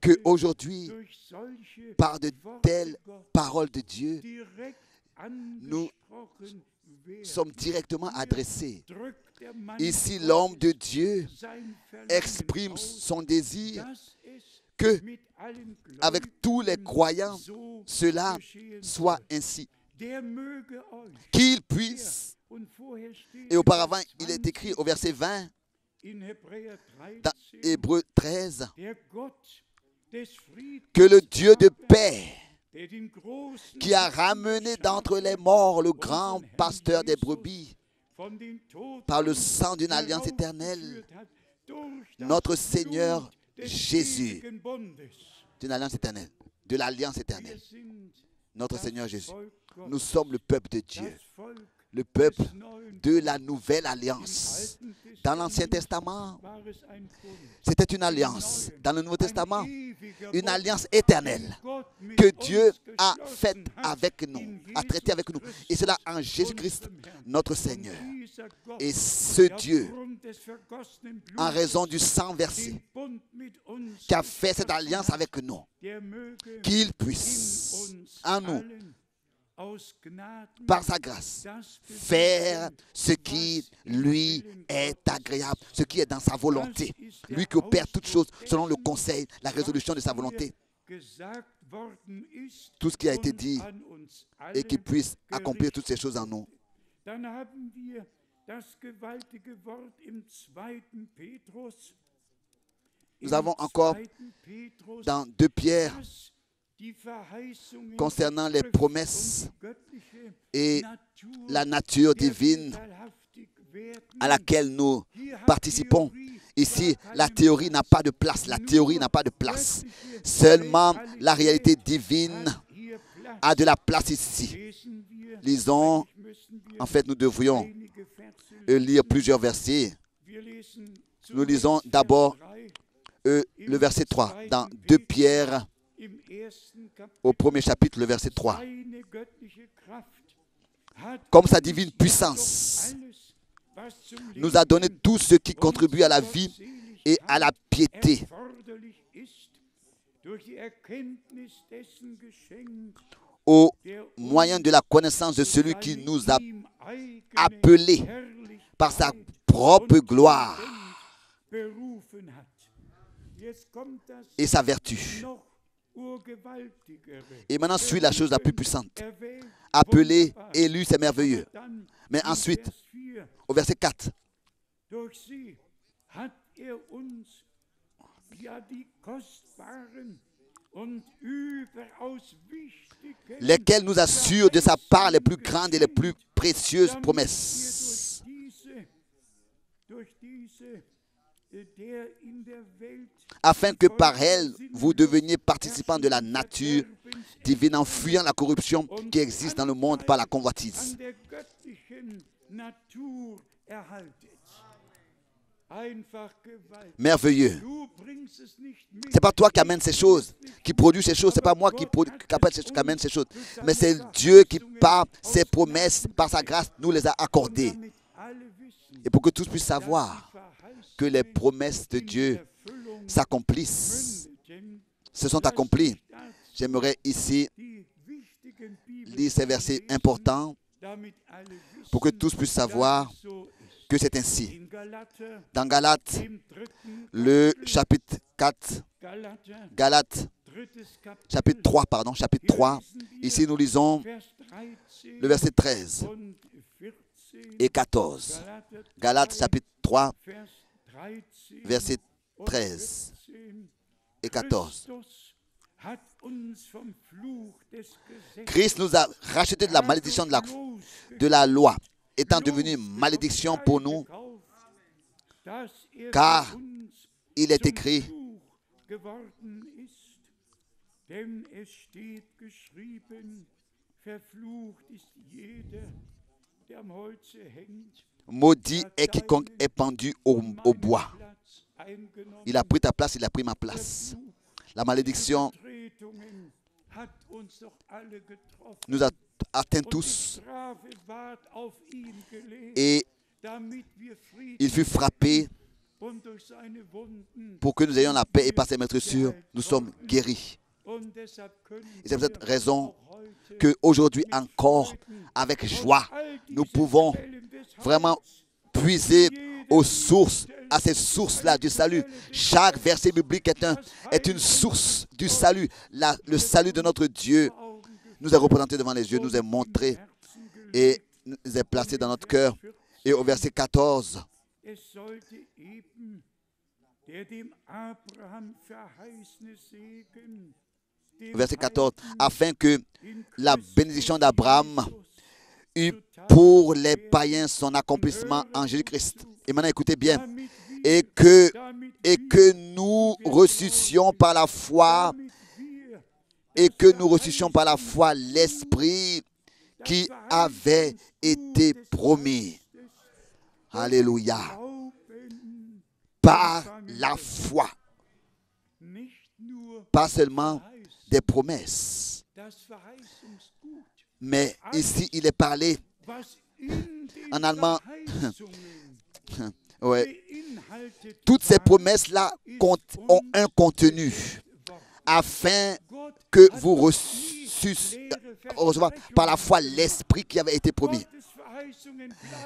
qu'aujourd'hui, par de telles paroles de Dieu, nous sommes directement adressés. Ici, l'homme de Dieu exprime son désir que, avec tous les croyants, cela soit ainsi. Qu'il puisse, et auparavant, il est écrit au verset 20, dans Hébreux 13, que le Dieu de paix, qui a ramené d'entre les morts le grand pasteur des brebis par le sang d'une alliance éternelle, notre Seigneur Jésus, d'une alliance éternelle, de l'alliance éternelle, notre Seigneur Jésus. Nous sommes le peuple de Dieu, le peuple de la nouvelle alliance. Dans l'Ancien Testament, c'était une alliance. Dans le Nouveau Testament, une alliance éternelle que Dieu a faite avec nous, a traité avec nous. Et cela en Jésus-Christ, notre Seigneur. Et ce Dieu, en raison du sang versé, qui a fait cette alliance avec nous, qu'il puisse en nous, par sa grâce, faire ce qui lui est agréable, ce qui est dans sa volonté. Lui qui opère toutes choses selon le conseil, la résolution de sa volonté. Tout ce qui a été dit et qui puisse accomplir toutes ces choses en nous. Nous avons encore dans 2 Pierre, concernant les promesses et la nature divine à laquelle nous participons. Ici, la théorie n'a pas de place. La théorie n'a pas de place. Seulement la réalité divine a de la place ici. Lisons, en fait, nous devrions lire plusieurs versets. Nous lisons d'abord le verset 3 dans 2 Pierre, au premier chapitre, le verset 3. Comme sa divine puissance nous a donné tout ce qui contribue à la vie et à la piété, au moyen de la connaissance de celui qui nous a appelés par sa propre gloire et sa vertu. Et maintenant suit la chose la plus puissante. Appelé, élu, c'est merveilleux. Mais ensuite, au verset 4, lesquels nous assurent de sa part les plus grandes et les plus précieuses promesses, afin que par elles, vous deveniez participants de la nature divine en fuyant la corruption qui existe dans le monde par la convoitise. Merveilleux. Ce n'est pas toi qui amène ces choses, qui produit ces choses. Ce n'est pas moi qui amène ces choses. Mais c'est Dieu qui, par ses promesses, par sa grâce, nous les a accordées. Et pour que tous puissent savoir que les promesses de Dieu s'accomplissent, se sont accomplies. J'aimerais ici lire ces versets importants pour que tous puissent savoir que c'est ainsi. Dans Galates, le chapitre 4, Galates, chapitre 3, ici nous lisons le verset 13 et 14. Galates, chapitre 3, verset 13 et 14. Christ nous a rachetés de la malédiction de la loi, étant devenu malédiction pour nous, car il est écrit, maudit est quiconque est pendu au bois. Il a pris ta place, il a pris ma place. La malédiction nous a atteints tous et il fut frappé pour que nous ayons la paix et par ses meurtrissures, nous sommes guéris. Et c'est pour cette raison qu'aujourd'hui encore, avec joie, nous pouvons vraiment puiser aux sources, à ces sources-là du salut. Chaque verset biblique est une source du salut. Le salut de notre Dieu nous est représenté devant les yeux, nous est montré et nous est placé dans notre cœur. Et au verset 14, afin que la bénédiction d'Abraham eut pour les païens son accomplissement en Jésus-Christ. Et maintenant, écoutez bien. Et que nous ressuscitions par la foi, l'Esprit qui avait été promis. Alléluia. Par la foi. Pas seulement des promesses. Mais ici, il est parlé en allemand. Ouais. Toutes ces promesses-là ont un contenu afin que vous receviez par la foi l'Esprit qui avait été promis.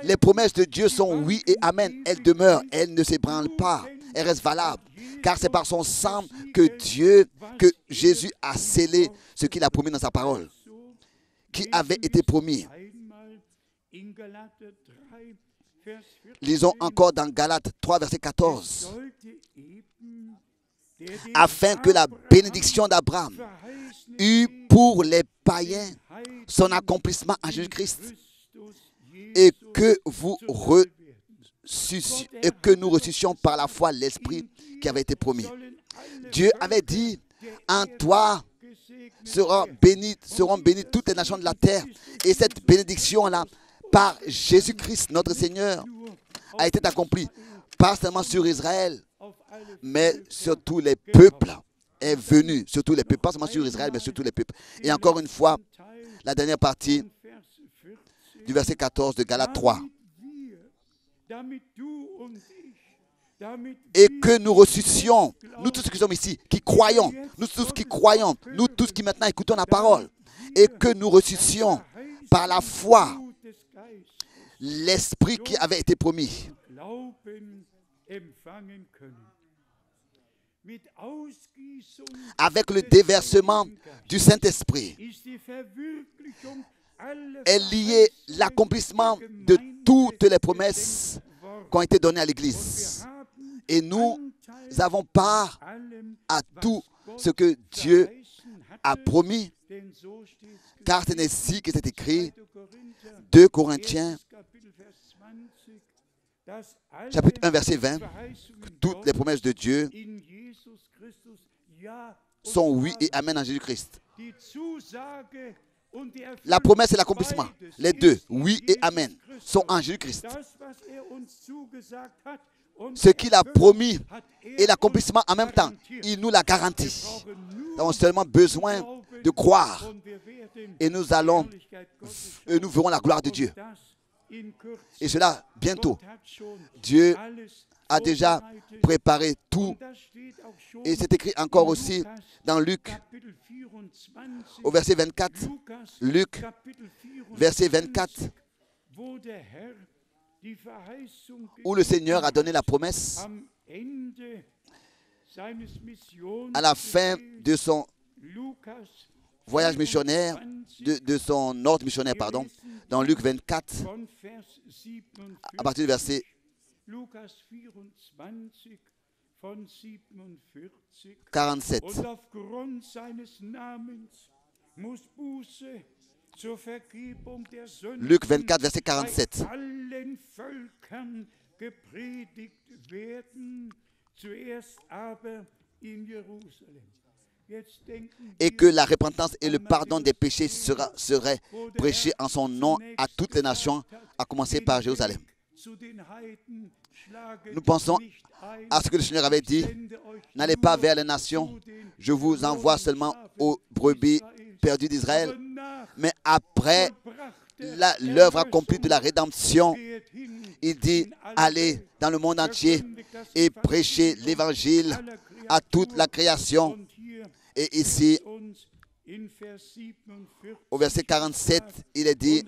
Les promesses de Dieu sont oui et amen. Elles demeurent, elles ne s'ébranlent pas, elles restent valables. Car c'est par son sang que Jésus a scellé ce qu'il a promis dans sa parole, qui avait été promis. Lisons encore dans Galates 3, verset 14. Afin que la bénédiction d'Abraham eût pour les païens son accomplissement en Jésus-Christ et que vous reçussions par la foi l'Esprit qui avait été promis. Dieu avait dit, en toi seront bénies toutes les nations de la terre. Et cette bénédiction-là, par Jésus-Christ, notre Seigneur, a été accomplie, pas seulement sur Israël, mais sur tous les peuples, est venue sur tous les peuples, pas seulement sur Israël, mais sur tous les peuples. Et encore une fois, la dernière partie du verset 14 de Galates 3. Et que nous ressuscions, nous tous qui sommes ici, qui croyons, nous tous qui croyons, nous tous qui maintenant écoutons la parole, et que nous ressuscions par la foi l'Esprit qui avait été promis. Avec le déversement du Saint-Esprit est lié l'accomplissement de toutes les promesses qui ont été données à l'Église. Et nous avons part à tout ce que Dieu a promis, car c'est ainsi que c'est écrit, 2 Corinthiens, chapitre 1, verset 20, que toutes les promesses de Dieu sont oui et amen en Jésus-Christ. La promesse et l'accomplissement, les deux, oui et amen, sont en Jésus-Christ. Ce qu'il a promis et l'accomplissement en même temps, il nous l'a garanti. Nous avons seulement besoin de croire et nous verrons la gloire de Dieu. Et cela bientôt. Dieu a déjà préparé tout. Et c'est écrit encore aussi dans Luc, au verset 24. Luc, verset 24, où le Seigneur a donné la promesse à la fin de son voyage missionnaire, de son ordre missionnaire, pardon, dans Luc 24, à partir du verset 47. Luc 24, verset 47. Et que la repentance et le pardon des péchés seraient prêchés en son nom à toutes les nations, à commencer par Jérusalem. Nous pensons à ce que le Seigneur avait dit, n'allez pas vers les nations, je vous envoie seulement aux brebis perdues d'Israël. Mais après l'œuvre accomplie de la rédemption, il dit, allez dans le monde entier et prêchez l'évangile à toute la création. Et ici, au verset 47, il est dit,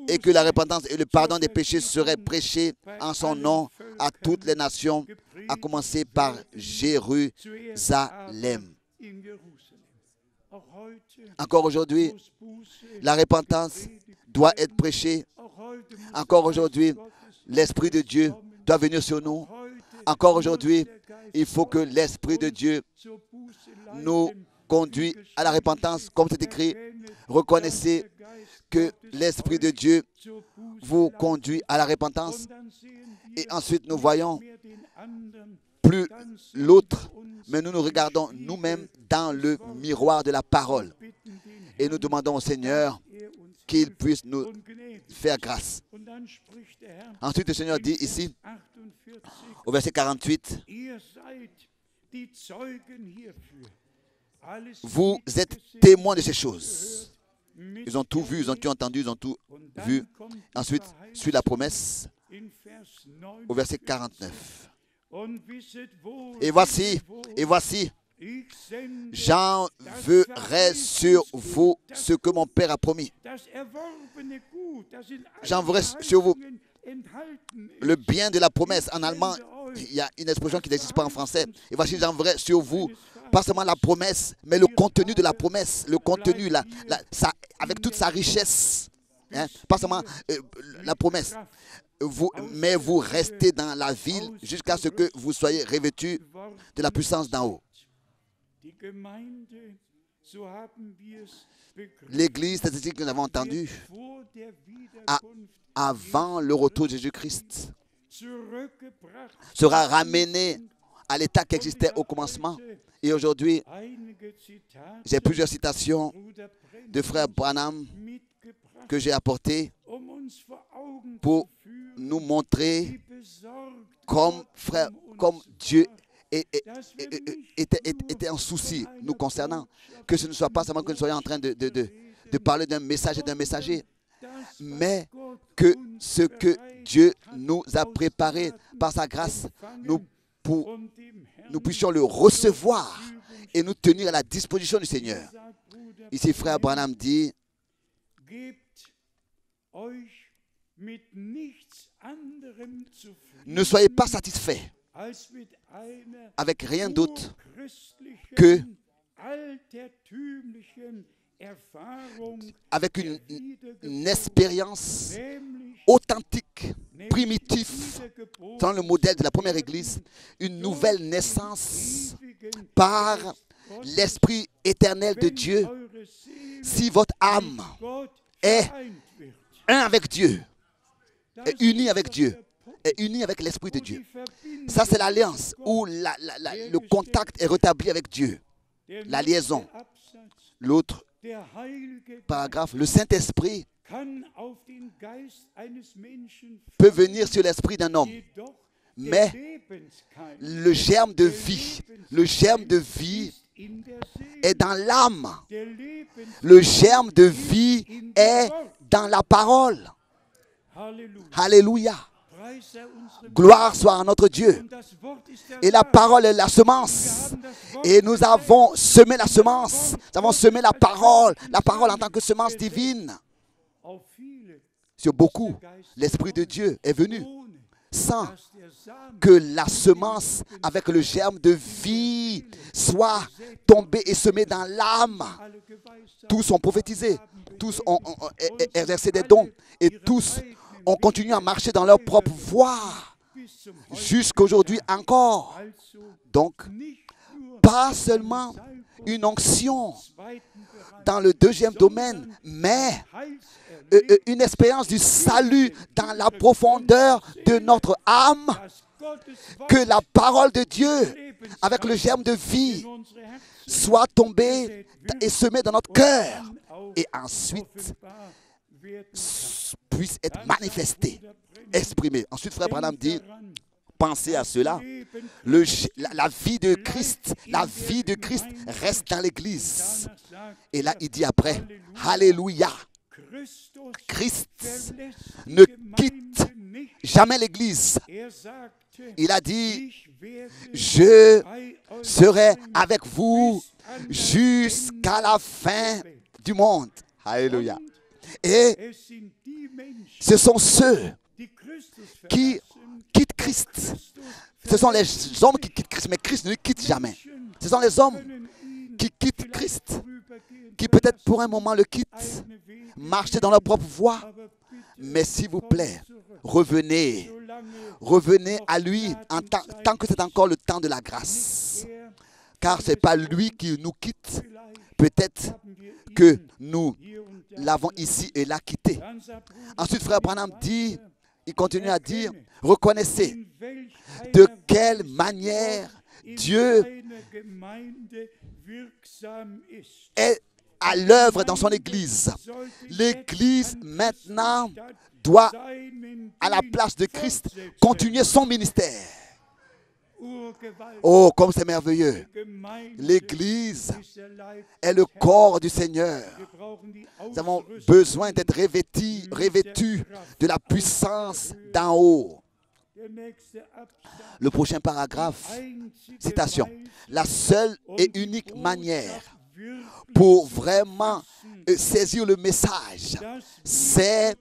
et que la repentance et le pardon des péchés seraient prêchés en son nom à toutes les nations, à commencer par Jérusalem. Encore aujourd'hui, la repentance doit être prêchée. Encore aujourd'hui, l'Esprit de Dieu doit venir sur nous. Encore aujourd'hui, il faut que l'Esprit de Dieu nous conduise à la repentance, comme c'est écrit. Reconnaissez que l'Esprit de Dieu vous conduit à la repentance. Et ensuite, nous voyons plus l'autre, mais nous nous regardons nous-mêmes dans le miroir de la parole. Et nous demandons au Seigneur qu'il puisse nous faire grâce. Ensuite, le Seigneur dit ici, au verset 48, vous êtes témoins de ces choses. Ils ont tout vu, ils ont tout entendu, ils ont tout vu. Ensuite, suit la promesse au verset 49. Et voici, j'enverrai sur vous ce que mon Père a promis. J'enverrai sur vous le bien de la promesse. En allemand, il y a une expression qui n'existe pas en français. Et voici, j'enverrai sur vous, pas seulement la promesse, mais le contenu de la promesse. Le contenu, avec toute sa richesse. Hein, pas seulement la promesse. Mais vous restez dans la ville jusqu'à ce que vous soyez revêtus de la puissance d'en haut. L'église statistique que nous avons entendue avant le retour de Jésus-Christ sera ramenée à l'état qui existait au commencement. Et aujourd'hui, j'ai plusieurs citations de frère Branham que j'ai apportées pour nous montrer comme Dieu était en souci nous concernant. Que ce ne soit pas seulement que nous soyons en train de parler d'un message et d'un messager, mais que ce que Dieu nous a préparé par sa grâce, nous puissions le recevoir et nous tenir à la disposition du Seigneur. Ici, frère Branham dit, ne soyez pas satisfaits avec rien d'autre que avec une expérience authentique, primitive, dans le modèle de la première Église, une nouvelle naissance par l'Esprit éternel de Dieu. Si votre âme est un avec Dieu, est unie avec Dieu, est unie avec l'Esprit de Dieu, ça c'est l'alliance où le contact est rétabli avec Dieu, la liaison. L'autre paragraphe, le Saint-Esprit peut venir sur l'esprit d'un homme, mais le germe de vie est dans l'âme. Le germe de vie est dans la parole. Alléluia. Gloire soit à notre Dieu. Et la parole est la semence. Et nous avons semé la semence. Nous avons semé la parole en tant que semence divine. Sur beaucoup, l'Esprit de Dieu est venu sans que la semence avec le germe de vie soit tombée et semée dans l'âme. Tous ont prophétisé, tous ont exercé des dons et tous ont continué à marcher dans leur propre voie jusqu'aujourd'hui encore. Donc, pas seulement une onction dans le deuxième domaine, mais une expérience du salut dans la profondeur de notre âme, que la parole de Dieu avec le germe de vie soit tombée et semée dans notre cœur et ensuite puisse être manifestée, exprimée. Ensuite, frère Branham dit, pensez à cela. La vie de Christ reste dans l'Église. Et là, il dit après, Alléluia. Christ ne quitte jamais l'Église. Il a dit, je serai avec vous jusqu'à la fin du monde. Alléluia. Et ce sont ceux qui quittent Christ. Ce sont les hommes qui quittent Christ, mais Christ ne quitte jamais. Ce sont les hommes qui quittent Christ, qui peut-être pour un moment le quittent, marchent dans leur propre voie. Mais s'il vous plaît, revenez à lui tant que c'est encore le temps de la grâce. Car ce n'est pas lui qui nous quitte. Peut-être que nous l'avons ici et là quitté. Ensuite, frère Branham dit, il continue à dire, reconnaissez de quelle manière Dieu est à l'œuvre dans son Église. L'Église maintenant doit, à la place de Christ, continuer son ministère. Oh, comme c'est merveilleux. L'Église est le corps du Seigneur. Nous avons besoin d'être revêtus de la puissance d'en haut. Le prochain paragraphe, citation. La seule et unique manière pour vraiment saisir le message, c'est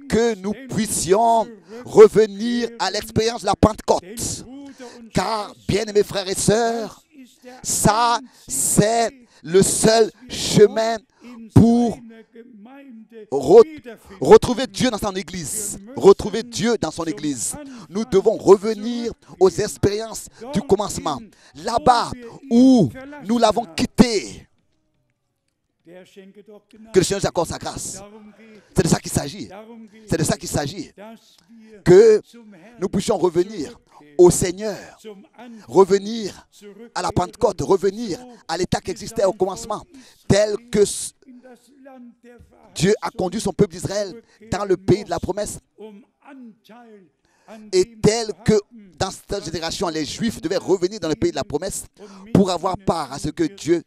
que nous puissions revenir à l'expérience de la Pentecôte. Car, bien-aimés frères et sœurs, ça, c'est le seul chemin pour retrouver Dieu dans son Église. Retrouver Dieu dans son Église. Nous devons revenir aux expériences du commencement. Là-bas où nous l'avons quitté. Que le Seigneur nous accorde sa grâce. C'est de ça qu'il s'agit. C'est de ça qu'il s'agit. Que nous puissions revenir au Seigneur, revenir à la Pentecôte, revenir à l'état qui existait au commencement, tel que Dieu a conduit son peuple d'Israël dans le pays de la promesse, et tel que dans cette génération, les Juifs devaient revenir dans le pays de la promesse pour avoir part à ce que Dieu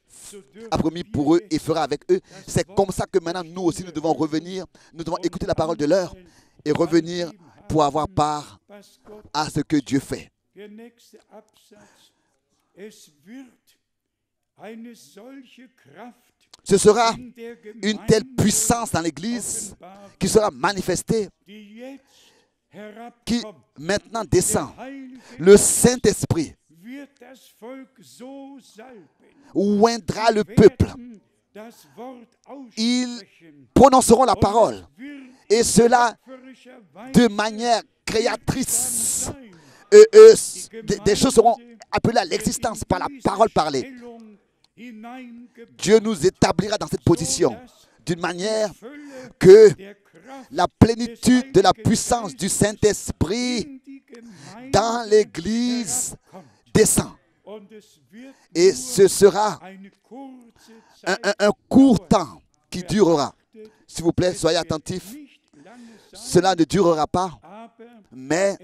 a promis pour eux et fera avec eux. C'est comme ça que maintenant, nous aussi, nous devons revenir, nous devons écouter la parole de l'heure et revenir pour avoir part à ce que Dieu fait. Ce sera une telle puissance dans l'Église qui sera manifestée, qui maintenant descend. Le Saint-Esprit oindra le peuple. Ils prononceront la parole, et cela de manière créatrice. Des choses seront appelées à l'existence par la parole parlée. Dieu nous établira dans cette position d'une manière que la plénitude de la puissance du Saint-Esprit dans l'Église descend. Et ce sera un court temps qui durera. S'il vous plaît, soyez attentifs. Cela ne durera pas, mais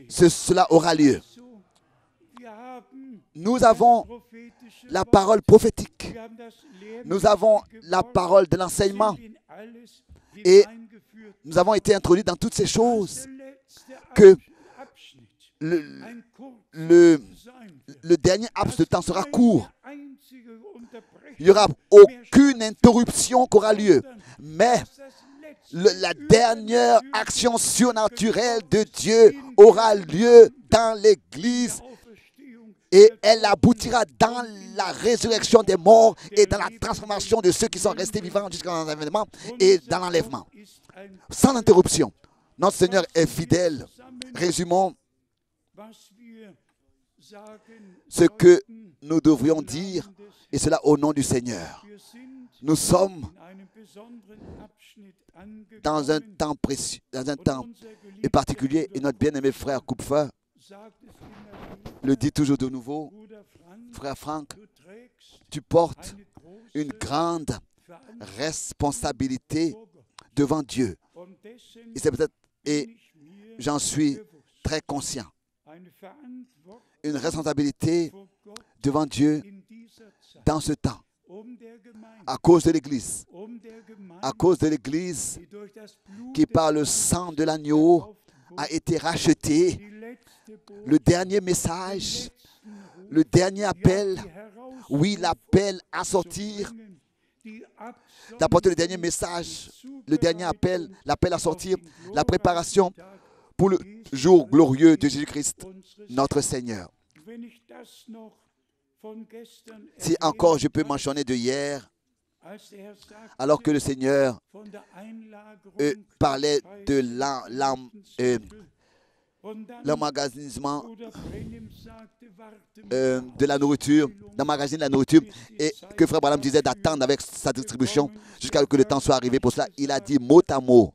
cela aura lieu. Nous avons la parole prophétique. Nous avons la parole de l'enseignement. Et nous avons été introduits dans toutes ces choses que le dernier laps de temps sera court. Il n'y aura aucune interruption qui aura lieu. Mais la dernière action surnaturelle de Dieu aura lieu dans l'Église. Et elle aboutira dans la résurrection des morts et dans la transformation de ceux qui sont restés vivants jusqu'à l'enlèvement et dans l'enlèvement. Sans interruption. Notre Seigneur est fidèle. Résumons ce que nous devrions dire, et cela au nom du Seigneur. Nous sommes dans un temps précieux, dans un temps particulier, et notre bien-aimé frère Kupfer le dit toujours de nouveau. Frère Franck, tu portes une grande responsabilité devant Dieu. Et j'en suis très conscient. Une responsabilité devant Dieu dans ce temps. À cause de l'Église. À cause de l'Église qui, par le sang de l'agneau, a été rachetée. Le dernier message, le dernier appel, oui, l'appel à sortir, d'apporter le dernier message, le dernier appel, l'appel à sortir, la préparation pour le jour glorieux de Jésus-Christ, notre Seigneur. Si encore je peux mentionner de hier, alors que le Seigneur parlait de l'emmagasinement de la nourriture, d'emmagasiner la nourriture, et que Frère Branham disait d'attendre avec sa distribution jusqu'à ce que le temps soit arrivé. Pour cela, il a dit mot à mot,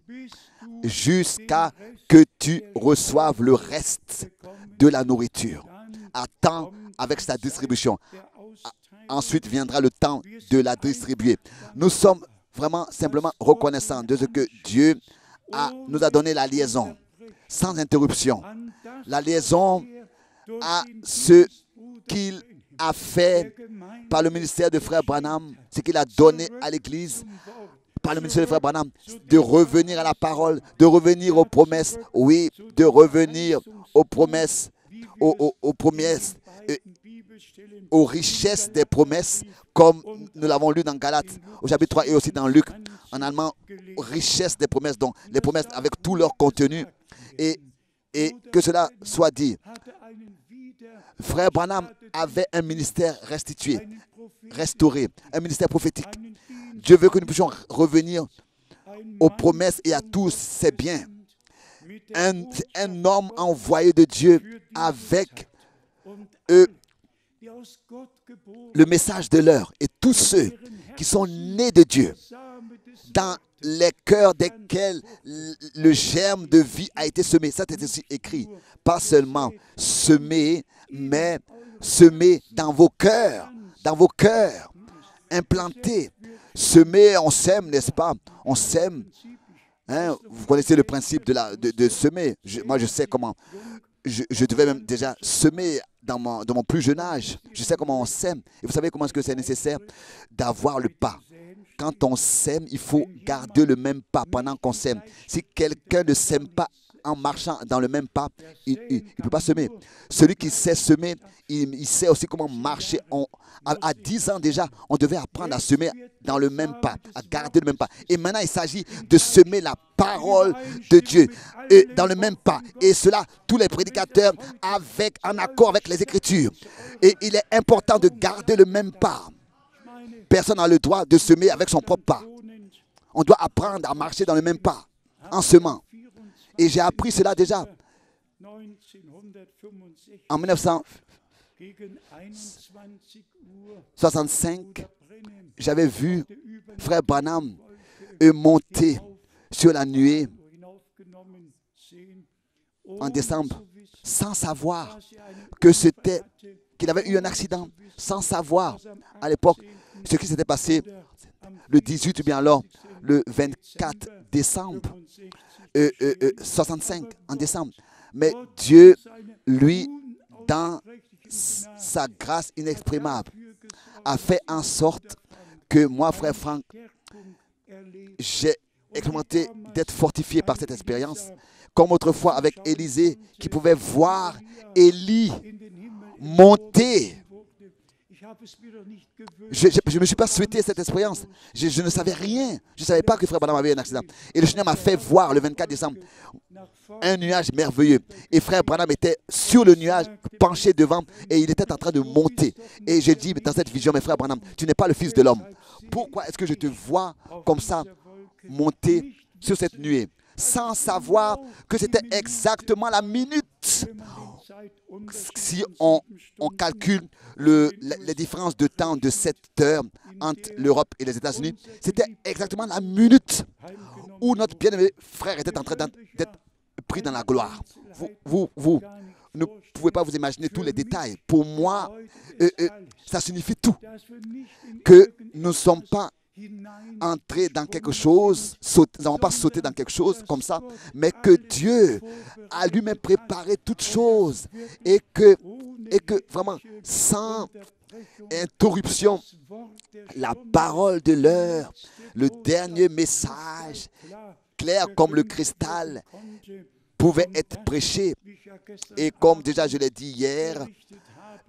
jusqu'à que tu reçoives le reste de la nourriture. Attends avec sa distribution. Ensuite viendra le temps de la distribuer. Nous sommes vraiment simplement reconnaissants de ce que Dieu nous a donné la liaison, sans interruption. La liaison à ce qu'il a fait par le ministère de Frère Branham, ce qu'il a donné à l'Église, par le ministère de Frère Branham, de revenir à la parole, de revenir aux promesses, oui, de revenir aux promesses, aux promesses, aux richesses des promesses, comme nous l'avons lu dans Galates, au chapitre 3, et aussi dans Luc, en allemand, richesse des promesses, donc les promesses avec tout leur contenu, et que cela soit dit. Frère Branham avait un ministère restitué, restauré, un ministère prophétique. Dieu veut que nous puissions revenir aux promesses et à tous ses biens. Un homme envoyé de Dieu avec le message de l'heure, et tous ceux qui sont nés de Dieu, dans les cœurs desquels le germe de vie a été semé. Ça est aussi écrit. Pas seulement semer, mais semer dans vos cœurs, implanter. Semer, on sème, n'est-ce pas? On sème. Hein? Vous connaissez le principe de semer. Moi, je sais comment. Je devais même déjà semer dans mon plus jeune âge. Je sais comment on sème. Et vous savez comment est-ce que c'est nécessaire d'avoir le pas. Quand on sème, il faut garder le même pas pendant qu'on sème. Si quelqu'un ne sème pas en marchant dans le même pas, il ne peut pas semer. Celui qui sait semer, il sait aussi comment marcher. À 10 ans déjà, on devait apprendre à semer dans le même pas, à garder le même pas. Et maintenant, il s'agit de semer la parole de Dieu dans le même pas. Et cela, tous les prédicateurs en accord avec les Écritures. Et il est important de garder le même pas. Personne n'a le droit de semer avec son propre pas. On doit apprendre à marcher dans le même pas, en semant. Et j'ai appris cela déjà. En 1965, j'avais vu Frère Branham monter sur la nuée en décembre, sans savoir qu'il avait eu un accident, sans savoir à l'époque ce qui s'était passé le 18 ou bien alors le 24 décembre 65, en décembre. Mais Dieu, lui, dans sa grâce inexprimable, a fait en sorte que moi, frère Franck, j'ai expérimenté d'être fortifié par cette expérience, comme autrefois avec Élisée, qui pouvait voir Élie monter. Je ne me suis pas souhaité cette expérience. Je ne savais rien. Je ne savais pas que Frère Branham avait un accident. Et le Seigneur m'a fait voir le 24 décembre un nuage merveilleux. Et Frère Branham était sur le nuage, penché devant, et il était en train de monter. Et je dis dans cette vision, mais Frère Branham, tu n'es pas le Fils de l'homme. Pourquoi est-ce que je te vois comme ça monter sur cette nuée, sans savoir que c'était exactement la minute? Si on calcule les différences de temps de 7 heures entre l'Europe et les États-Unis, c'était exactement la minute où notre bien-aimé frère était en train d'être pris dans la gloire. Vous ne pouvez pas vous imaginer tous les détails. Pour moi, ça signifie tout. Que nous ne sommes pas entrés dans quelque chose, nous n'avons pas sauté dans quelque chose comme ça, mais que Dieu a lui-même préparé toutes choses et que vraiment, sans interruption, la parole de l'heure, le dernier message, clair comme le cristal, pouvait être prêché. Et comme déjà je l'ai dit hier,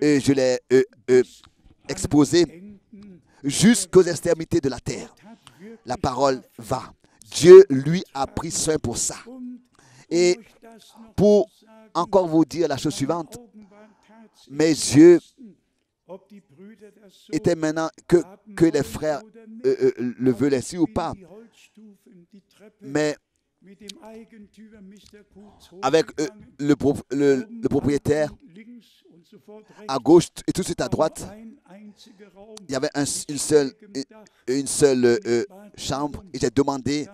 je l'ai exposé, jusqu'aux extrémités de la terre. La parole va. Dieu, lui, a pris soin pour ça. Et pour encore vous dire la chose suivante, mes yeux étaient maintenant que les frères le veulent ainsi ou pas. Mais avec le propriétaire à gauche et tout de suite à droite, il y avait une seule chambre et j'ai demandé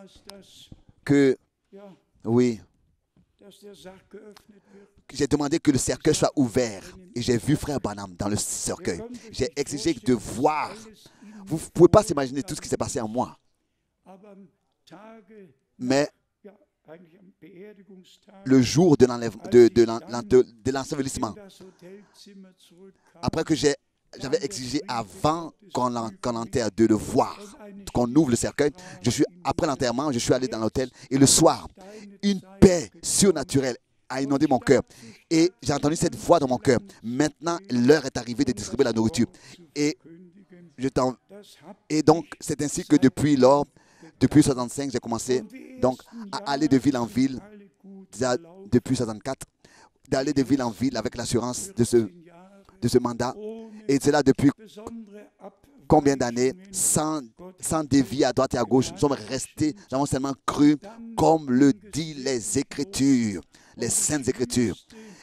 que, oui, j'ai demandé que le cercueil soit ouvert et j'ai vu Frère Branham dans le cercueil. J'ai exigé de voir. Vous ne pouvez pas s'imaginer tout ce qui s'est passé en moi. Mais le jour de l'ensevelissement, après que j'avais exigé avant qu'on enterre de le voir, qu'on ouvre le cercueil, après l'enterrement, je suis allé dans l'hôtel et le soir, une paix surnaturelle a inondé mon cœur. Et j'ai entendu cette voix dans mon cœur. Maintenant, l'heure est arrivée de distribuer la nourriture. Et donc, c'est ainsi que depuis 1965, j'ai commencé donc à aller de ville en ville, depuis 1964, d'aller de ville en ville avec l'assurance de ce mandat. Et c'est là depuis combien d'années, sans dévier à droite et à gauche, nous sommes restés, nous avons seulement cru, comme le dit les Écritures, les Saintes Écritures.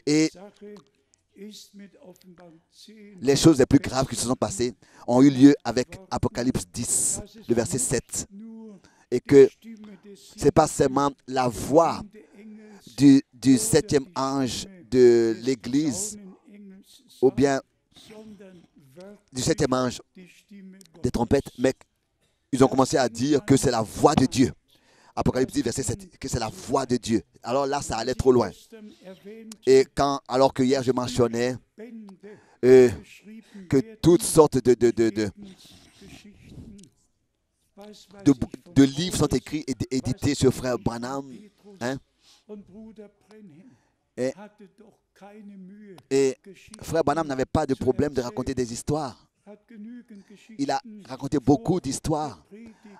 Et Les choses les plus graves qui se sont passées ont eu lieu avec Apocalypse 10, le verset 7. Et que ce n'est pas seulement la voix du septième ange de l'Église, ou bien du septième ange des trompettes, mais ils ont commencé à dire que c'est la voix de Dieu. Apocalypse 10, verset 7, que c'est la voix de Dieu. Alors là, ça allait trop loin. Et alors que hier, je mentionnais que toutes sortes de livres sont écrits et édités sur Frère Branham. Hein? Et Frère Branham n'avait pas de problème de raconter des histoires. Il a raconté beaucoup d'histoires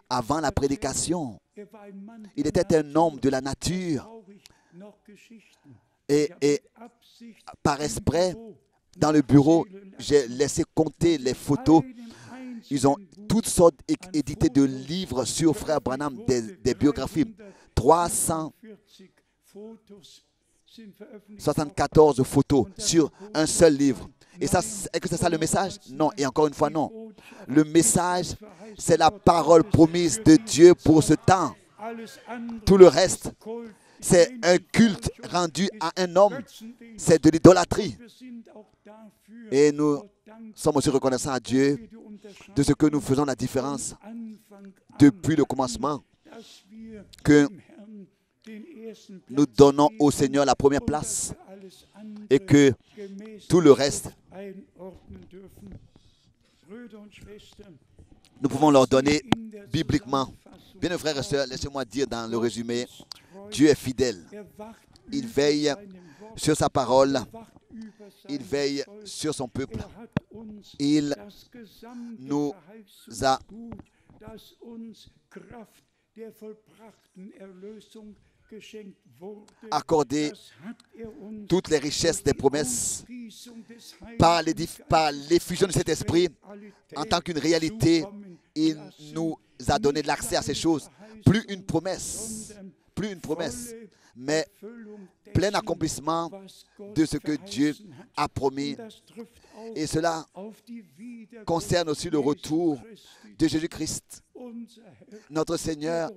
avant la prédication. Il était un homme de la nature. Et par esprit, dans le bureau, j'ai laissé compter les photos. Ils ont toutes sortes édité de livres sur Frère Branham, des biographies. 374 photos sur un seul livre. Et ça, est-ce que c'est ça le message? Non, et encore une fois, non. Le message, c'est la parole promise de Dieu pour ce temps. Tout le reste, c'est un culte rendu à un homme. C'est de l'idolâtrie. Et nous sommes aussi reconnaissants à Dieu de ce que nous faisons la différence depuis le commencement, que nous donnons au Seigneur la première place et que tout le reste, nous pouvons leur donner bibliquement. Bien, frères et sœurs, laissez-moi dire dans le résumé, Dieu est fidèle. Il veille sur sa parole. Il veille sur son peuple. Il nous a accordé toutes les richesses des promesses par l'effusion de cet esprit en tant qu'une réalité. Il nous a donné l'accès à ces choses. Plus une promesse, mais plein accomplissement de ce que Dieu a promis. Et cela concerne aussi le retour de Jésus-Christ, notre Seigneur.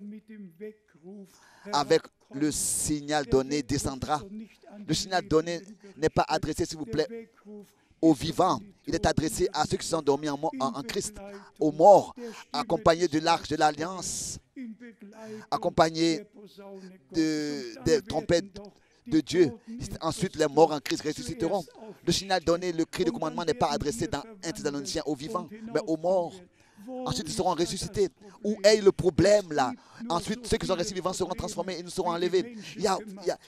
Avec le signal donné, descendra. Le signal donné n'est pas adressé, s'il vous plaît, aux vivants. Il est adressé à ceux qui sont endormis en Christ, aux morts, accompagnés de l'arche de l'Alliance, accompagnés des trompettes de Dieu. Ensuite, les morts en Christ ressusciteront. Le signal donné, le cri de commandement n'est pas adressé dans 1 Thessaloniciens aux vivants, mais aux morts. Ensuite, ils seront ressuscités. Où est le problème là? Ensuite, ceux qui sont restés vivants seront transformés et nous serons enlevés.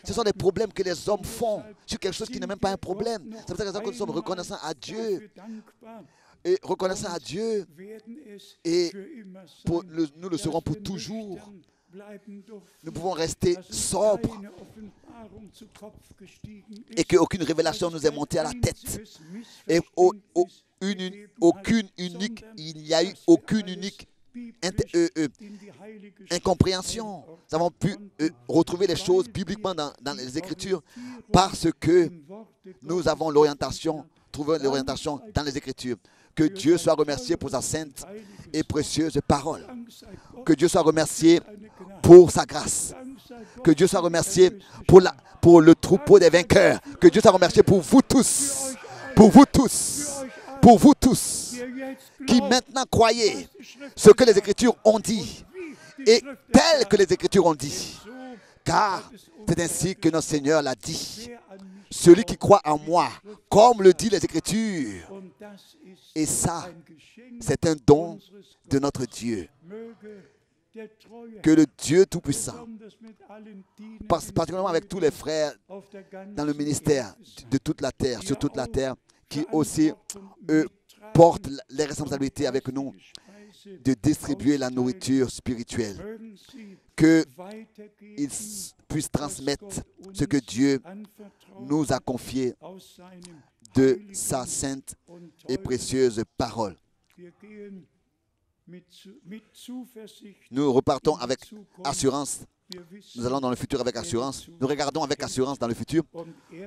Ce sont des problèmes que les hommes font sur quelque chose qui n'est même pas un problème. C'est pour ça que nous sommes reconnaissants à Dieu. Et reconnaissants à Dieu. Et nous le serons pour toujours. Nous pouvons rester sobres et qu'aucune révélation nous est montée à la tête. Et il n'y a eu aucune unique incompréhension. Nous avons pu retrouver les choses bibliquement dans les Écritures parce que nous avons l'orientation, trouvé l'orientation dans les Écritures. Que Dieu soit remercié pour sa sainte et précieuse parole. Que Dieu soit remercié pour sa grâce. Que Dieu soit remercié pour le troupeau des vainqueurs. Que Dieu soit remercié pour vous tous. Pour vous tous. Pour vous tous. Qui maintenant croyez ce que les Écritures ont dit. Et tel que les Écritures ont dit. Car c'est ainsi que notre Seigneur l'a dit. Celui qui croit en moi, comme le dit les Écritures. Et ça, c'est un don de notre Dieu. Que le Dieu Tout-Puissant, particulièrement avec tous les frères dans le ministère de toute la terre, sur toute la terre, qui aussi, eux, portent les responsabilités avec nous de distribuer la nourriture spirituelle. Qu'ils puissent transmettre ce que Dieu nous a confié de sa sainte et précieuse parole. Nous repartons avec assurance. Nous allons dans le futur avec assurance. Nous regardons avec assurance dans le futur.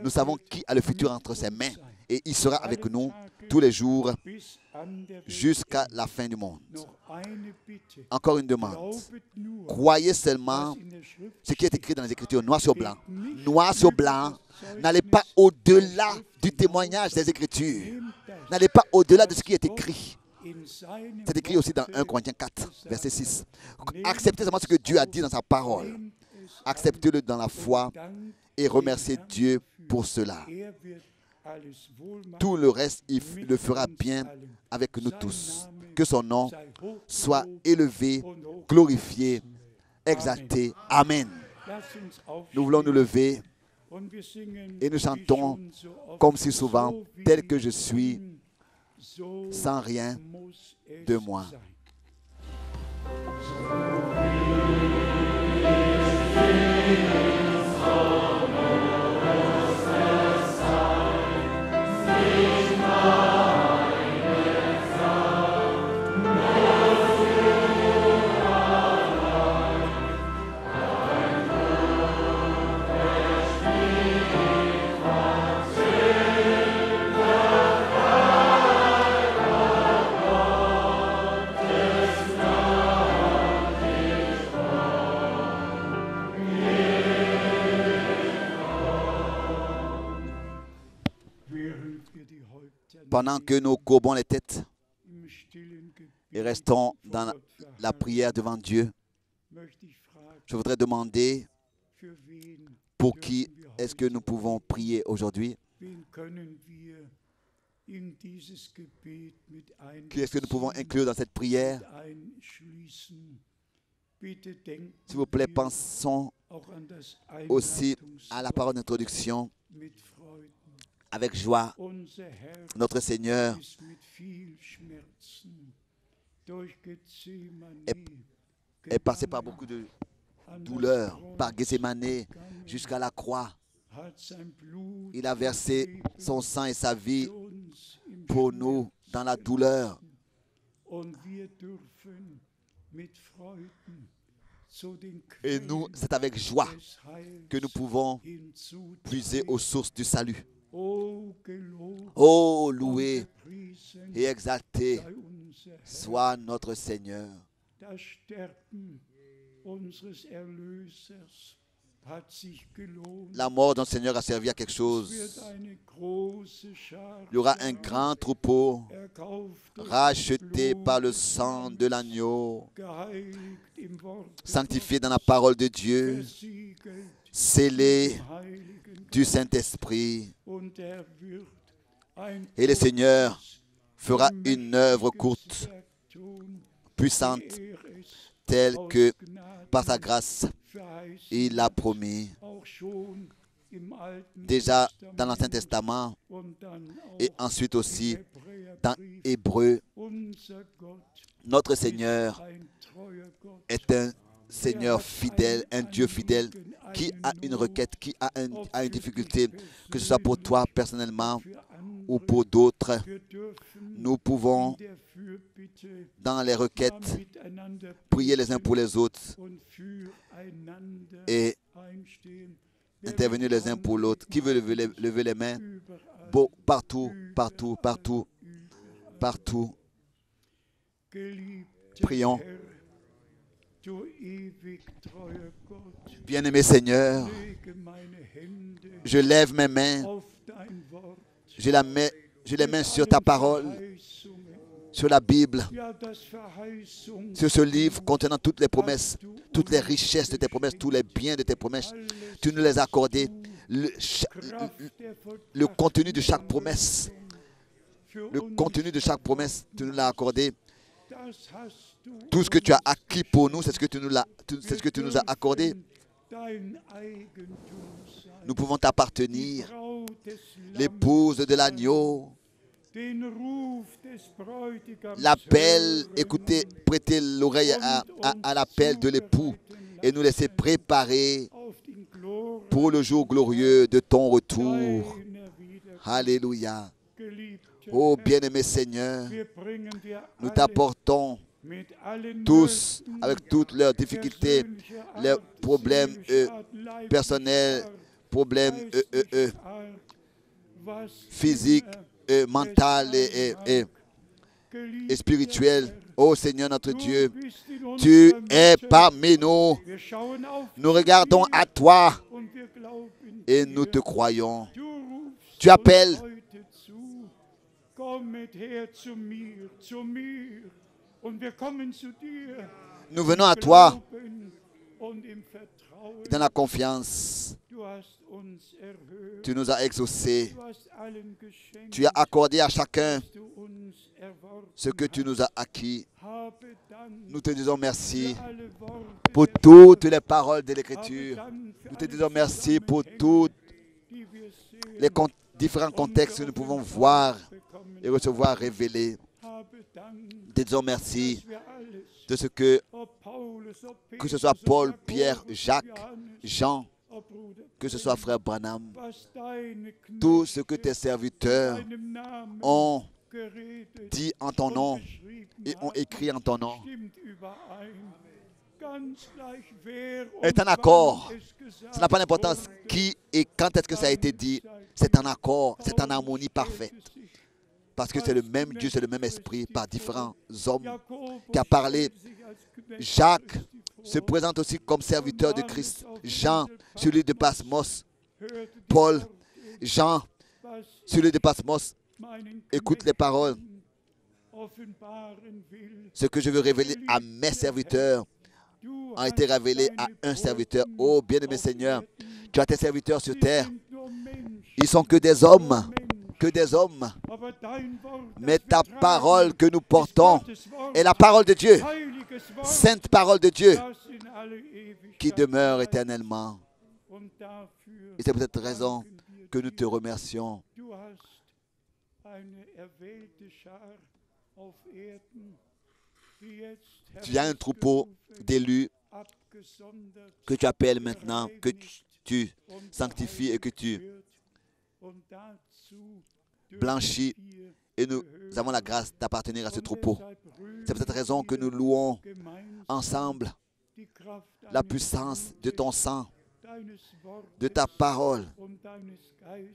Nous savons qui a le futur entre ses mains. et il sera avec nous tous les jours jusqu'à la fin du monde. Encore une demande. Croyez seulement ce qui est écrit dans les Écritures, noir sur blanc. Noir sur blanc. N'allez pas au-delà du témoignage des Écritures. N'allez pas au-delà de ce qui est écrit. C'est écrit aussi dans 1 Corinthiens 4, verset 6. Acceptez seulement ce que Dieu a dit dans sa parole. Acceptez-le dans la foi et remerciez Dieu pour cela. Tout le reste, il le fera bien avec nous tous. Que son nom soit élevé, glorifié, exalté. Amen. Nous voulons nous lever et nous chantons comme si souvent, tel que je suis, sans rien de moi. Pendant que nous courbons les têtes et restons dans la prière devant Dieu, je voudrais demander pour qui est-ce que nous pouvons prier aujourd'hui? Qui est-ce que nous pouvons inclure dans cette prière? S'il vous plaît, pensons aussi à la parole d'introduction. Avec joie, notre Seigneur est passé par beaucoup de douleurs, par Gethsémane jusqu'à la croix. Il a versé son sang et sa vie pour nous dans la douleur. Et nous, c'est avec joie que nous pouvons puiser aux sources du salut. Oh, loué et exalté soit notre Seigneur. La mort de notre Seigneur a servi à quelque chose. Il y aura un grand troupeau racheté par le sang de l'agneau, sanctifié dans la parole de Dieu, scellé du Saint-Esprit. Et le Seigneur fera une œuvre courte, puissante, telle que par sa grâce, il l'a promis. Déjà dans l'Ancien Testament et ensuite aussi dans Hébreu, notre Seigneur est un Seigneur fidèle, un Dieu fidèle qui a une requête, qui a une difficulté, que ce soit pour toi personnellement ou pour d'autres. Nous pouvons, dans les requêtes, prier les uns pour les autres et intervenir les uns pour l'autre. Qui veut lever les mains? Bon, partout, partout, partout, partout. Prions. Bien-aimé Seigneur, je lève mes mains, je les mets sur ta parole, sur la Bible, sur ce livre contenant toutes les promesses, toutes les richesses de tes promesses, tous les biens de tes promesses. Tu nous les as accordés, le contenu de chaque promesse. Le contenu de chaque promesse, tu nous l'as accordé. Tout ce que tu as acquis pour nous, c'est ce que tu nous as accordé. Nous pouvons t'appartenir, l'épouse de l'agneau. L'appel, écoutez, prêtez l'oreille à l'appel de l'époux et nous laisser préparer pour le jour glorieux de ton retour. Alléluia. Oh bien-aimé Seigneur, nous t'apportons tous, avec toutes leurs difficultés, leurs problèmes personnels, problèmes physique, mental et spirituel. Ô Seigneur notre Dieu, tu es parmi nous. Nous regardons à toi et nous te croyons. Tu appelles. Nous venons à toi dans la confiance. Tu nous as exaucés. Tu as accordé à chacun ce que tu nous as acquis. Nous te disons merci pour toutes les paroles de l'Écriture. Nous te disons merci pour tous les différents contextes que nous pouvons voir et recevoir révélés. Nous te disons merci de ce que ce soit Paul, Pierre, Jacques, Jean, que ce soit frère Branham, tout ce que tes serviteurs ont dit en ton nom et ont écrit en ton nom est en accord. Ça n'a pas d'importance qui et quand est-ce que ça a été dit. C'est en accord, c'est en harmonie parfaite. Parce que c'est le même Dieu, c'est le même esprit par différents hommes qui a parlé. Jacques se présente aussi comme serviteur de Christ. Jean, celui de Patmos. Paul, Jean, celui de Patmos. Écoute les paroles. Ce que je veux révéler à mes serviteurs a été révélé à un serviteur. Oh, bien-aimé Seigneur, tu as tes serviteurs sur terre. Ils sont que des hommes. Que des hommes. Mais ta parole que nous portons est la parole de Dieu. Sainte parole de Dieu qui demeure éternellement. Et c'est pour cette raison que nous te remercions. Tu as un troupeau d'élus que tu appelles maintenant, que tu sanctifies et que tu blanchis. Et nous avons la grâce d'appartenir à ce troupeau. C'est pour cette raison que nous louons ensemble la puissance de ton sang, de ta parole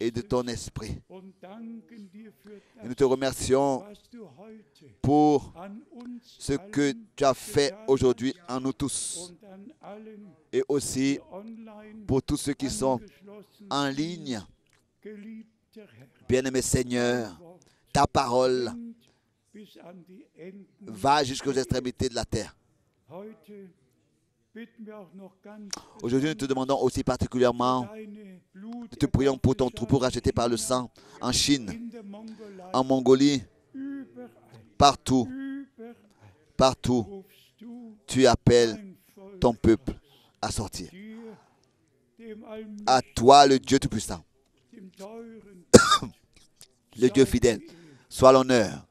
et de ton esprit. Et nous te remercions pour ce que tu as fait aujourd'hui en nous tous et aussi pour tous ceux qui sont en ligne. Bien-aimé Seigneur, ta parole va jusqu'aux extrémités de la terre. Aujourd'hui, nous te demandons aussi particulièrement, nous te prions pour ton troupeau racheté par le sang en Chine, en Mongolie, partout, partout, tu appelles ton peuple à sortir. À toi, le Dieu Tout-Puissant, le Dieu fidèle, soit l'honneur,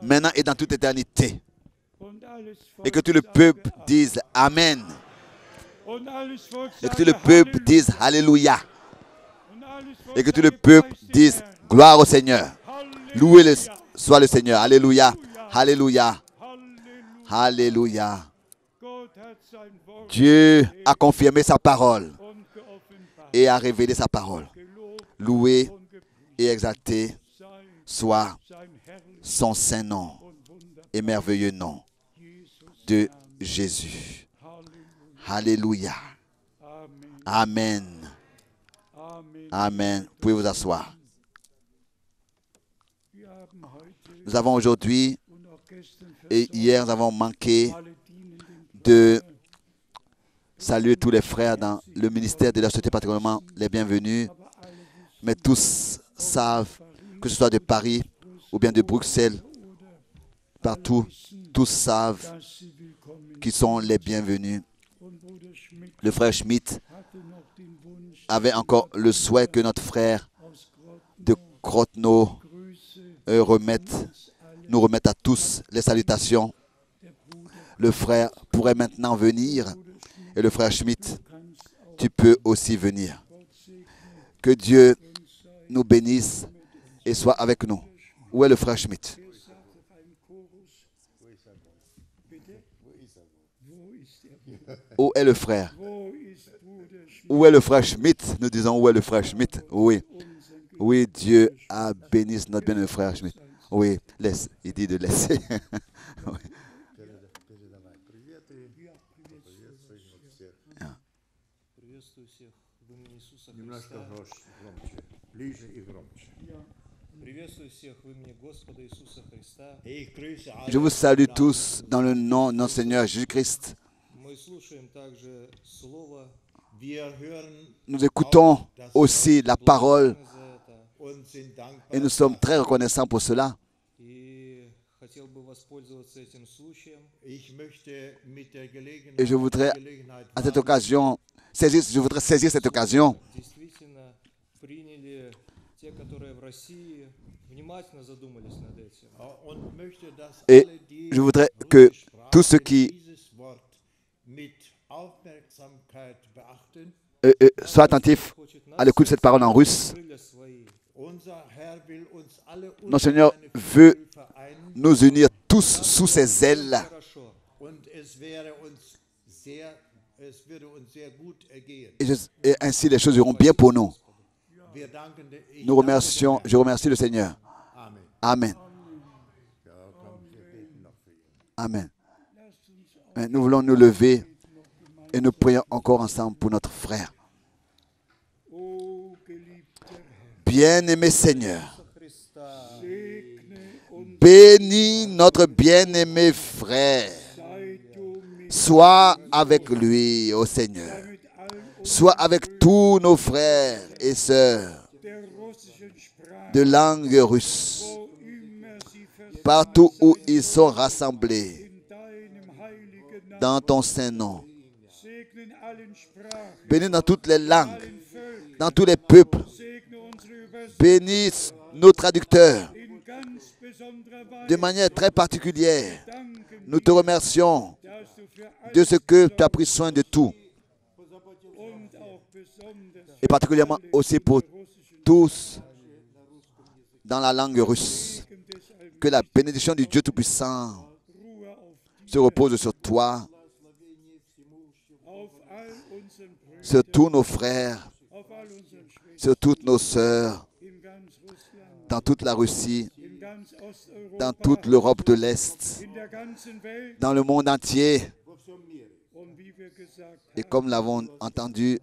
maintenant et dans toute éternité. Et que tout le peuple dise Amen. Et que tout le peuple dise Alléluia. Et que tout le peuple dise Gloire au Seigneur. Loué soit le Seigneur. Alléluia. Alléluia. Alléluia. Dieu a confirmé sa parole et a révélé sa parole. Loué et exalté soit son saint nom et merveilleux nom de Jésus. Alléluia. Amen. Amen. Vous pouvez vous asseoir. Nous avons aujourd'hui et hier, nous avons manqué de saluer tous les frères dans le ministère de la société, particulièrement les bienvenus. Mais tous savent, que ce soit de Paris ou bien de Bruxelles, partout, tous savent qu'ils sont les bienvenus. Le frère Schmidt avait encore le souhait que notre frère de Krotno nous remette à tous les salutations. Le frère pourrait maintenant venir et le frère Schmidt, tu peux aussi venir. Que Dieu nous bénisse et soit avec nous. Où est le frère Schmidt? Où est le frère? Où est le frère Schmidt? Nous disons, où est le frère Schmidt? Oui. Oui, Dieu a béni notre bien-aimé frère Schmidt. Oui, laisse. Il dit de laisser. Oui. Je vous salue tous dans le nom de notre Seigneur Jésus-Christ. Nous écoutons aussi la parole et nous sommes très reconnaissants pour cela. Et je voudrais à cette occasion saisir cette occasion et je voudrais que tous ceux qui soient attentifs à l'écoute de cette parole en russe. Notre Seigneur veut nous unir tous sous ses ailes. Et ainsi les choses iront bien pour nous. Je remercie le Seigneur. Amen. Amen. Nous voulons nous lever et nous prions encore ensemble pour notre frère. Bien-aimé Seigneur, bénis notre bien-aimé frère. Sois avec lui, ô Seigneur. Sois avec tous nos frères et sœurs de langue russe, partout où ils sont rassemblés, dans ton saint nom. Bénis dans toutes les langues, dans tous les peuples. Bénis nos traducteurs de manière très particulière. Nous te remercions de ce que tu as pris soin de tout. Et particulièrement aussi pour tous dans la langue russe. Que la bénédiction du Dieu Tout-Puissant se repose sur toi, sur tous nos frères, sur toutes nos sœurs, dans toute la Russie, dans toute l'Europe de l'Est, dans le monde entier. Et comme nous l'avons entendu,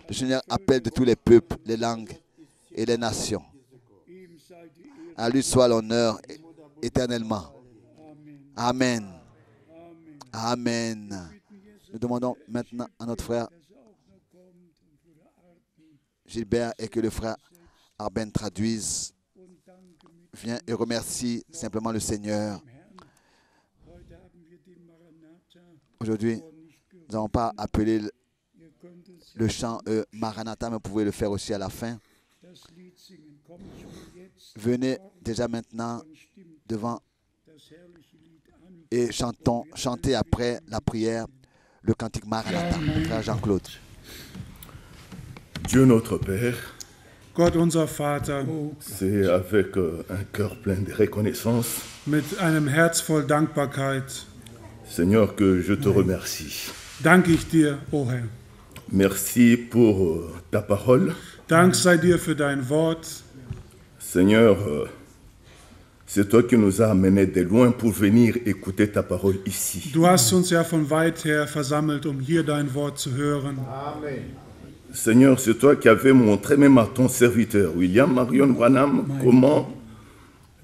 le Seigneur appelle de tous les peuples, les langues et les nations. À lui soit l'honneur éternellement. Amen. Amen. Nous demandons maintenant à notre frère Gilbert et que le frère Arben traduise. Viens et remercie simplement le Seigneur. Aujourd'hui, nous n'avons pas appelé le chant Maranatha, mais vous pouvez le faire aussi à la fin. Venez déjà maintenant devant et chantez après la prière le cantique Maranatha, frère Jean-Claude. Dieu notre Père, Gott unser Vater, c'est avec un cœur plein de reconnaissance, mit einem Herz voll Dankbarkeit, Seigneur, que je te remercie. danke ich dir, o Herr. Merci pour ta parole. Dank sei dir für dein Wort. Seigneur, c'est toi qui nous as amenés de loin pour venir écouter ta parole ici. Du hast uns ja von weit her versammelt, um hier dein Wort zu hören. Amen. Seigneur, c'est toi qui avais montré même à ton serviteur, William Marion Branham, comment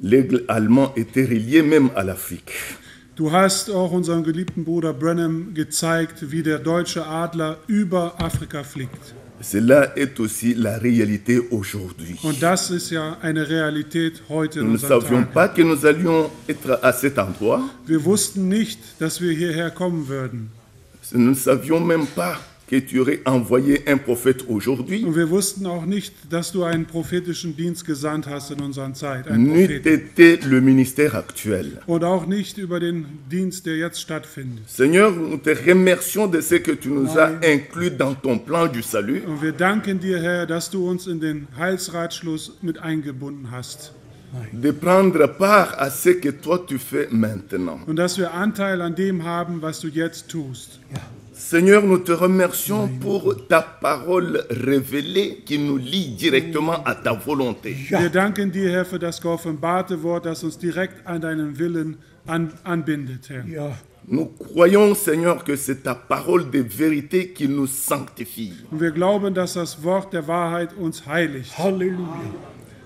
l'aigle allemand était relié même à l'Afrique. Du hast auch unserem geliebten Bruder Branham gezeigt, wie der deutsche Adler über Afrika fliegt. Cela est aussi la réalité aujourd'hui. Und das ist ja eine Realität heute in Nous ne unserem savions Tag. pas que nous allions être à cet endroit. Wir wussten nicht, dass wir hierher kommen würden. Nous ne savions même pas que tu aurais envoyé un prophète aujourd'hui. Und wir wussten auch nicht, dass du einen prophetischen Dienst gesandt hast in unserer Zeit. N'eût été le ministère actuel. Und auch nicht über den Dienst, der jetzt stattfindet. Seigneur, nous te remercions de ce que tu nous as inclus dans ton plan du salut. Und wir danken dir, Herr, dass du uns in den Heilsratschluss mit eingebunden hast. De prendre part à ce que toi tu fais maintenant. Und dass wir Anteil an dem haben, was du jetzt tust. Seigneur, nous te remercions pour ta parole révélée qui nous lie directement à ta volonté. Wir danken dir, Herr, für das geoffenbarte Wort, das uns direkt an deinen Willen anbindet, Herr. Nous croyons, Seigneur, que c'est ta parole de vérité qui nous sanctifie. Und wir glauben, dass das Wort der Wahrheit uns heiligt. Halleluja.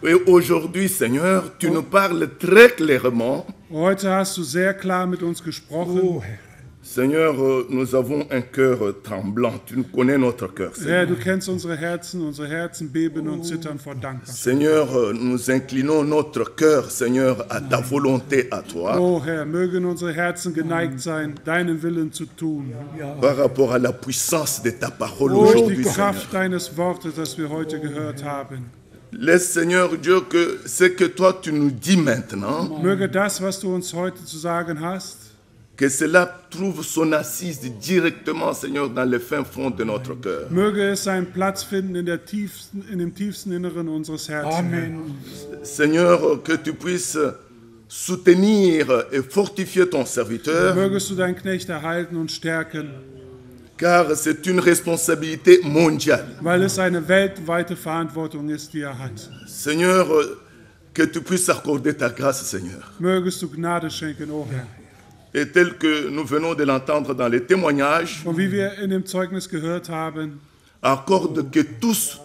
Et aujourd'hui, Seigneur, tu nous parles très clairement. Heute hast du sehr klar mit uns gesprochen. Oh, Herr. Seigneur, nous avons un cœur tremblant. Tu connais notre cœur, Herr, Seigneur. du kennst unsere Herzen beben und zittern vor Dankbarkeit. Seigneur, nous inclinons notre cœur, Seigneur, à ta volonté, à toi, Oh Herr, mögen unsere Herzen geneigt sein, deinen Willen zu tun. par rapport à la puissance de ta parole Durch die aujourd'hui, Seigneur. Kraft deines Wortes, das wir heute gehört haben. Laisse, Seigneur Dieu, que ce que toi tu nous dis maintenant, Möge das, was du uns heute zu sagen hast, que cela trouve son assise directement, Seigneur, dans le fin fond de notre cœur. möge es seinen Platz finden in dem tiefsten Inneren unseres Herzens. Amen. Seigneur, que tu puisses soutenir et fortifier ton serviteur, Mögest du deinen Knecht erhalten und stärken, car c'est une responsabilité mondiale. weil es eine weltweite Verantwortung ist, die hat. Seigneur, que tu puisses accorder ta grâce, Seigneur. Mögest du Gnade schenken, oh Herr. Et tel que nous venons de l'entendre dans les témoignages, Und wie wir in dem Zeugnis gehört haben, accorde que tous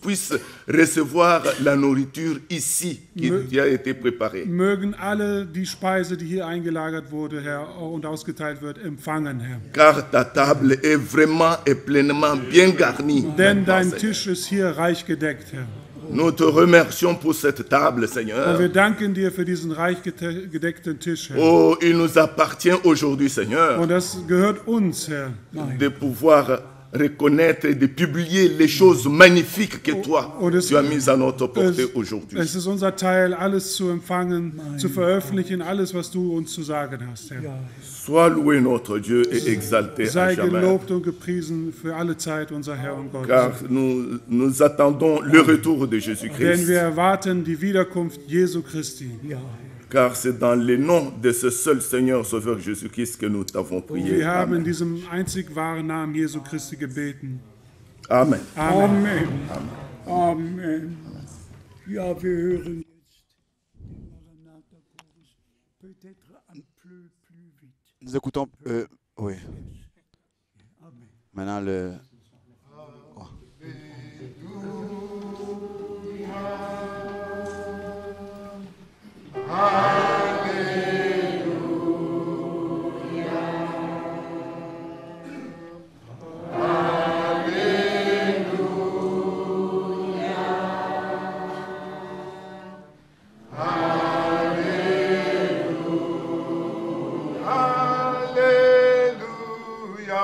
puissent recevoir la nourriture ici qui a été préparée. mögen alle die Speise, die hier eingelagert wurde, Herr, und ausgeteilt wird, empfangen, Herr. Car ta table est vraiment et pleinement bien garnie. Denn dein Seigneur. Tisch ist hier reich gedeckt, Herr. Nous te remercions pour cette table, Und Seigneur. wir danken dir für diesen reich gedeckten Tisch, Herr. Oh, il nous appartient aujourd'hui, Seigneur, Und das gehört uns, Herr. de pouvoir reconnaître et de publier les choses magnifiques que toi, Und es- tu as mises à notre portée Es aujourd'hui. ist unser Teil, alles zu empfangen, zu veröffentlichen, alles, was du uns zu sagen hast, Herr. Sois loué notre Dieu et exalté à Sei jamais. gelobt und gepriesen für alle Zeit, unser Herr und Gott. Car nous attendons le retour de Denn Jésus-Christ. wir erwarten die Wiederkunft Jesu Christi. Car c'est dans le nom de ce seul Seigneur Sauveur Jésus-Christ que nous t'avons prié. Wir haben in Amen. diesem einzig wahren Namen Jesu Christi gebeten. Amen. Amen. Amen. Amen. Ja, wir hören jetzt den Maranatha-Chorus, peut-être un peu plus vite. Nous écoutons. Oui. Amen. Maintenant, le. Alléluia.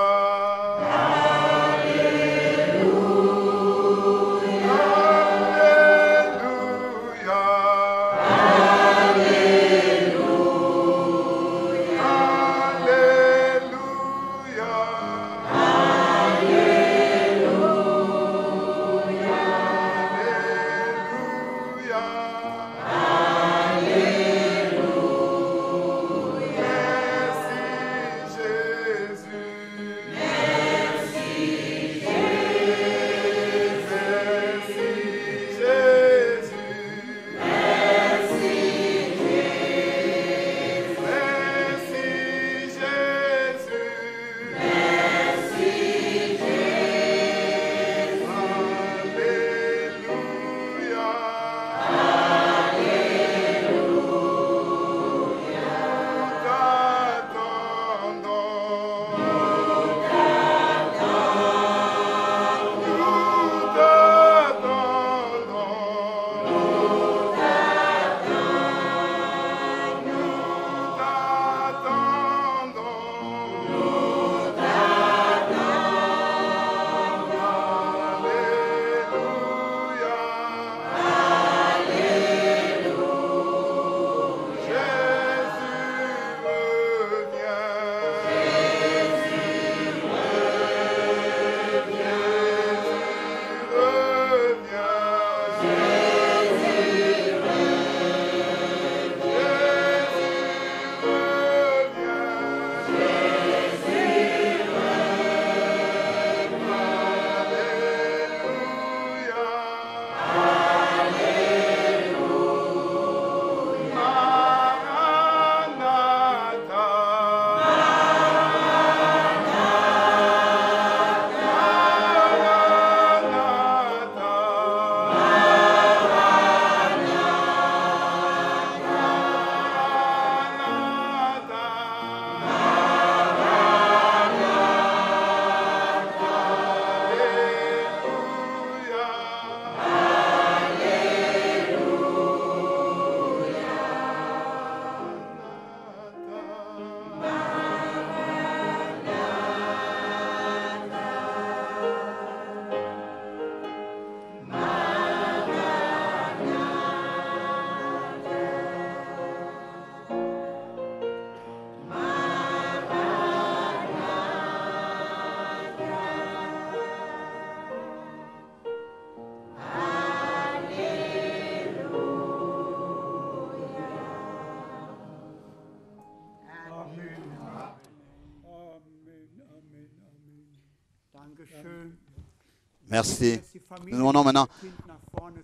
Merci. Nous demandons maintenant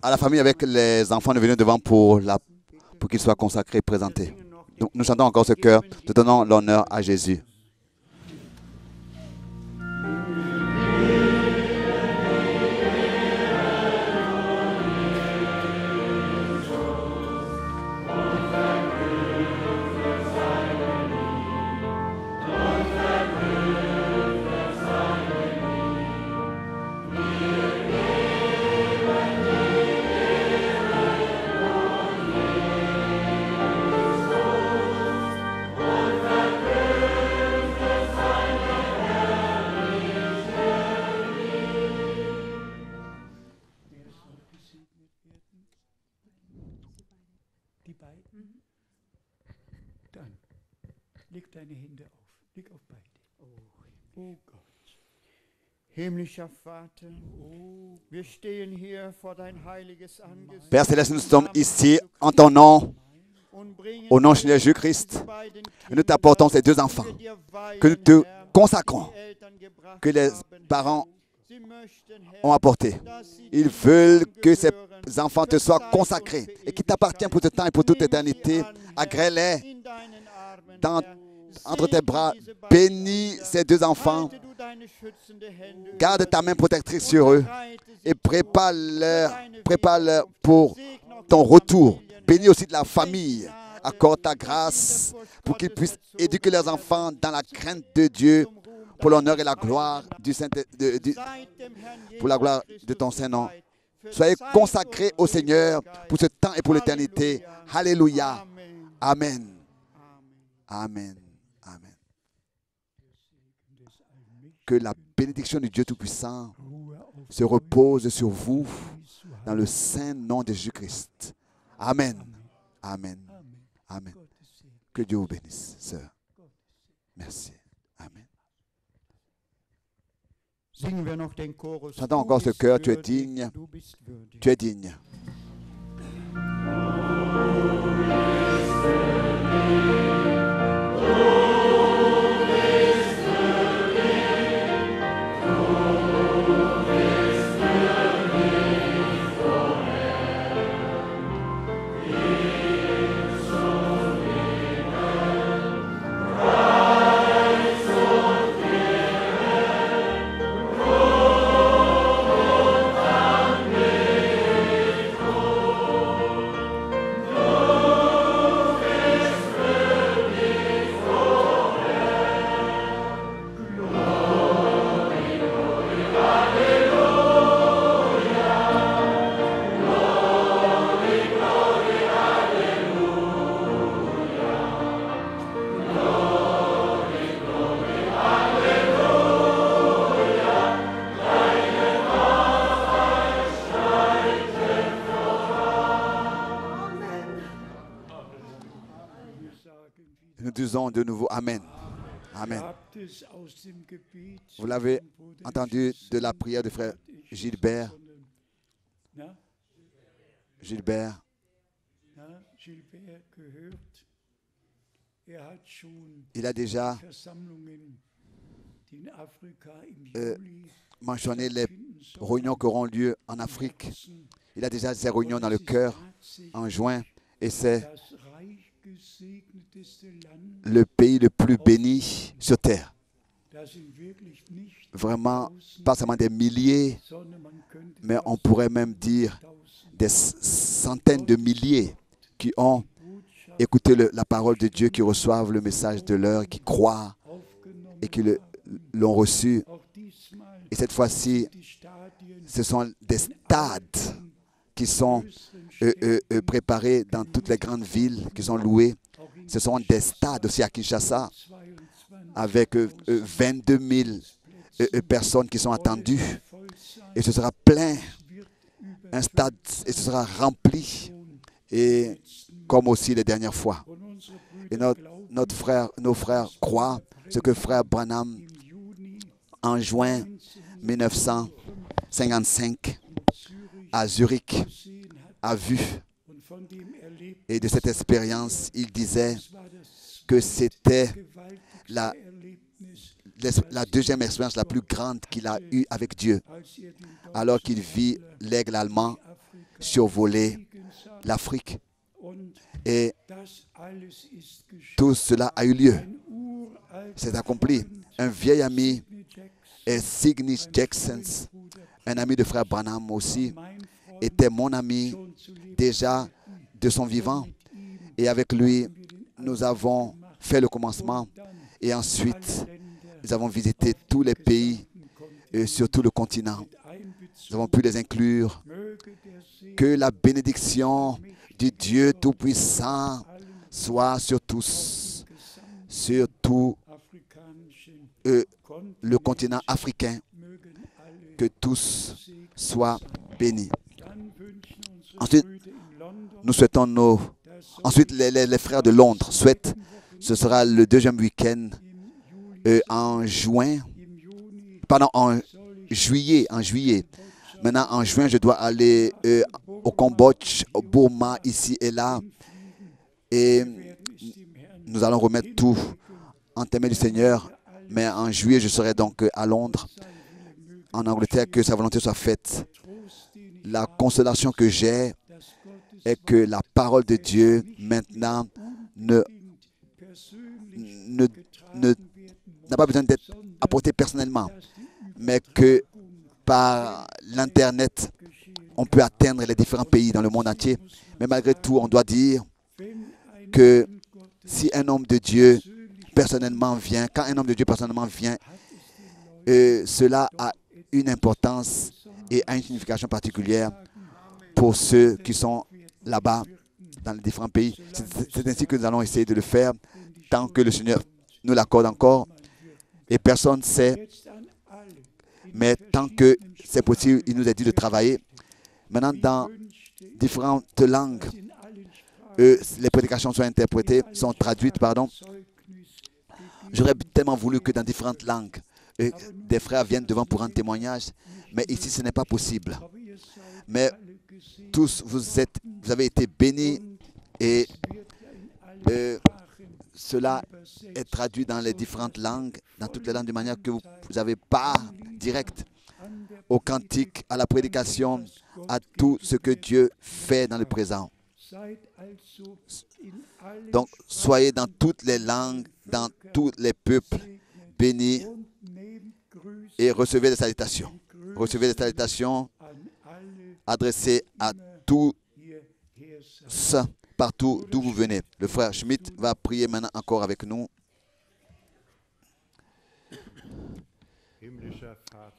à la famille avec les enfants de venir devant pour qu'ils soient consacrés et présentés. Donc, nous chantons encore ce chœur, nous donnons l'honneur à Jésus. Die beiden? Dann leg deine Hände auf. Leg auf beide. Oh Gott. Himmlischer Vater, wir stehen hier vor dein heiliges Angesicht Père Céleste, nous sommes ici en ton nom, au nom de Jésus-Christ. Nous t'apportons ces deux enfants, que nous te consacrons, que les parents ont apporté. Ils veulent que ces enfants te soient consacrés et qu'ils t'appartiennent pour ce temps et pour toute éternité. Agrée-les entre tes bras. Bénis ces deux enfants. Garde ta main protectrice sur eux et prépare-leur pour ton retour. Bénis aussi de la famille. Accorde ta grâce pour qu'ils puissent éduquer leurs enfants dans la crainte de Dieu pour l'honneur et la gloire pour la gloire de ton Saint-Nom. Soyez consacrés au Seigneur pour ce temps et pour l'éternité. Alléluia. Amen. Amen. Amen. Que la bénédiction du Dieu Tout-Puissant se repose sur vous dans le saint nom de Jésus-Christ. Amen. Amen. Amen. Que Dieu vous bénisse, sœur. Merci. Amen. Chantons encore ce chœur, tu es digne. Tu es digne. Nous disons de nouveau Amen. Amen. Vous l'avez entendu de la prière de frère Gilbert. Gilbert. Il a déjà mentionné les réunions qui auront lieu en Afrique. Il a déjà ces réunions dans le cœur en juin et c'est le pays le plus béni sur terre. Vraiment, pas seulement des milliers, mais on pourrait même dire des centaines de milliers qui ont écouté la parole de Dieu, qui reçoivent le message de l'heure, qui croient et qui l'ont reçu. Et cette fois-ci, ce sont des stades qui sont préparés dans toutes les grandes villes, qui sont loués. Ce sont des stades aussi à Kinshasa, avec 22 000 personnes qui sont attendues. Et ce sera plein, un stade, et ce sera rempli, et comme aussi les dernières fois. Et nos frères croient ce que frère Branham, en juin 1955, à Zurich, a vu. Et de cette expérience, il disait que c'était la deuxième expérience la plus grande qu'il a eue avec Dieu, alors qu'il vit l'aigle allemand survoler l'Afrique. Et tout cela a eu lieu. C'est accompli. Un vieil ami, Sidney Jackson, un ami de frère Branham aussi, était mon ami déjà de son vivant. Et avec lui, nous avons fait le commencement. Et ensuite, nous avons visité tous les pays et surtout le continent. Nous avons pu les inclure. Que la bénédiction du Dieu Tout-Puissant soit sur tous, sur tout le continent africain, que tous soient bénis. Ensuite, nous souhaitons ensuite les frères de Londres souhaitent, ce sera le deuxième week-end en juillet. Maintenant, en juin, je dois aller au Cambodge, au Burma, ici et là. Et nous allons remettre tout en témoin du Seigneur. Mais en juillet, je serai donc à Londres, en Angleterre, que sa volonté soit faite. La consolation que j'ai est que la parole de Dieu, maintenant, n'a pas besoin d'être apportée personnellement, mais que par l'Internet, on peut atteindre les différents pays dans le monde entier. Mais malgré tout, on doit dire que si un homme de Dieu personnellement vient, quand un homme de Dieu personnellement vient, cela a une importance et a une signification particulière pour ceux qui sont là-bas dans les différents pays. C'est ainsi que nous allons essayer de le faire tant que le Seigneur nous l'accorde encore. Et personne ne sait, mais tant que c'est possible, il nous est dit de travailler. Maintenant, dans différentes langues, les prédications sont traduites, pardon. J'aurais tellement voulu que dans différentes langues, des frères viennent devant pour un témoignage, mais ici, ce n'est pas possible. Mais tous, vous avez été bénis et cela est traduit dans les différentes langues, dans toutes les langues, de manière que vous avez part directe au cantique, à la prédication, à tout ce que Dieu fait dans le présent. Donc, soyez dans toutes les langues, dans tous les peuples, bénis et recevez des salutations. Recevez des salutations adressées à tous, partout d'où vous venez. Le frère Schmidt va prier maintenant encore avec nous.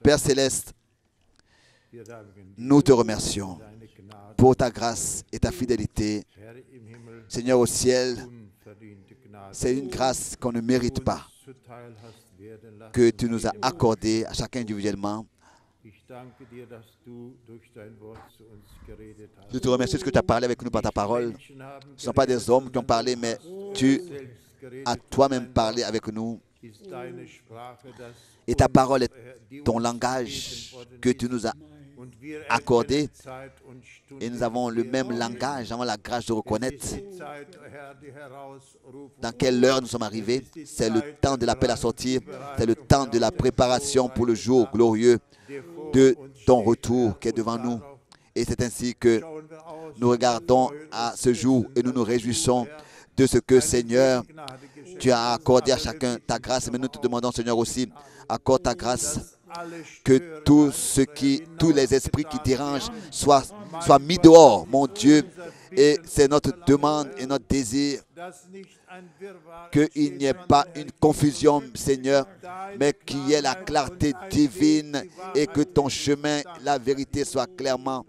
Père Céleste, nous te remercions pour ta grâce et ta fidélité. Seigneur au ciel, c'est une grâce qu'on ne mérite pas, que tu nous as accordée à chacun individuellement. Je te remercie de ce que tu as parlé avec nous par ta parole. Ce ne sont pas des hommes qui ont parlé, mais tu as toi-même parlé avec nous. Et ta parole est ton langage que tu nous as accordé. Et nous avons le même langage, nous avons la grâce de reconnaître dans quelle heure nous sommes arrivés. C'est le temps de l'appel à sortir, c'est le temps de la préparation pour le jour glorieux de ton retour qui est devant nous. Et c'est ainsi que nous regardons à ce jour et nous nous réjouissons de ce que, Seigneur, tu as accordé à chacun ta grâce. Mais nous te demandons, Seigneur, aussi, accorde ta grâce, que tous les esprits qui dérangent soient mis dehors, mon Dieu. Et c'est notre demande et notre désir qu'il n'y ait pas une confusion, Seigneur, mais qu'il y ait la clarté divine et que ton chemin, la vérité soit clairement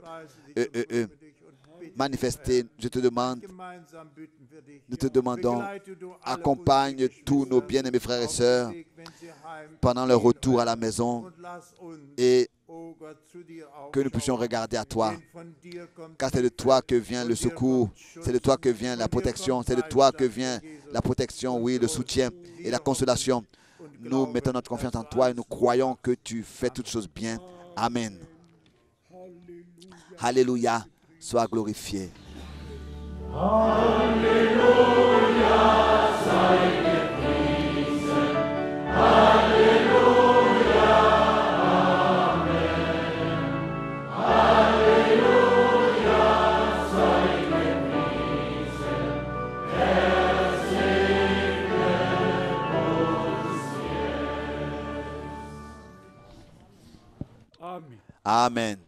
manifestée. Je te demande, nous te demandons, accompagne tous nos bien-aimés frères et sœurs pendant leur retour à la maison et que nous puissions regarder à toi, car c'est de toi que vient le secours, c'est de toi que vient la protection, c'est de toi que vient la protection, oui, le soutien et la consolation. Nous mettons notre confiance en toi et nous croyons que tu fais toutes choses bien. Amen. Alléluia, sois glorifié. Alléluia, sei gepriesen. Alléluia. Amen.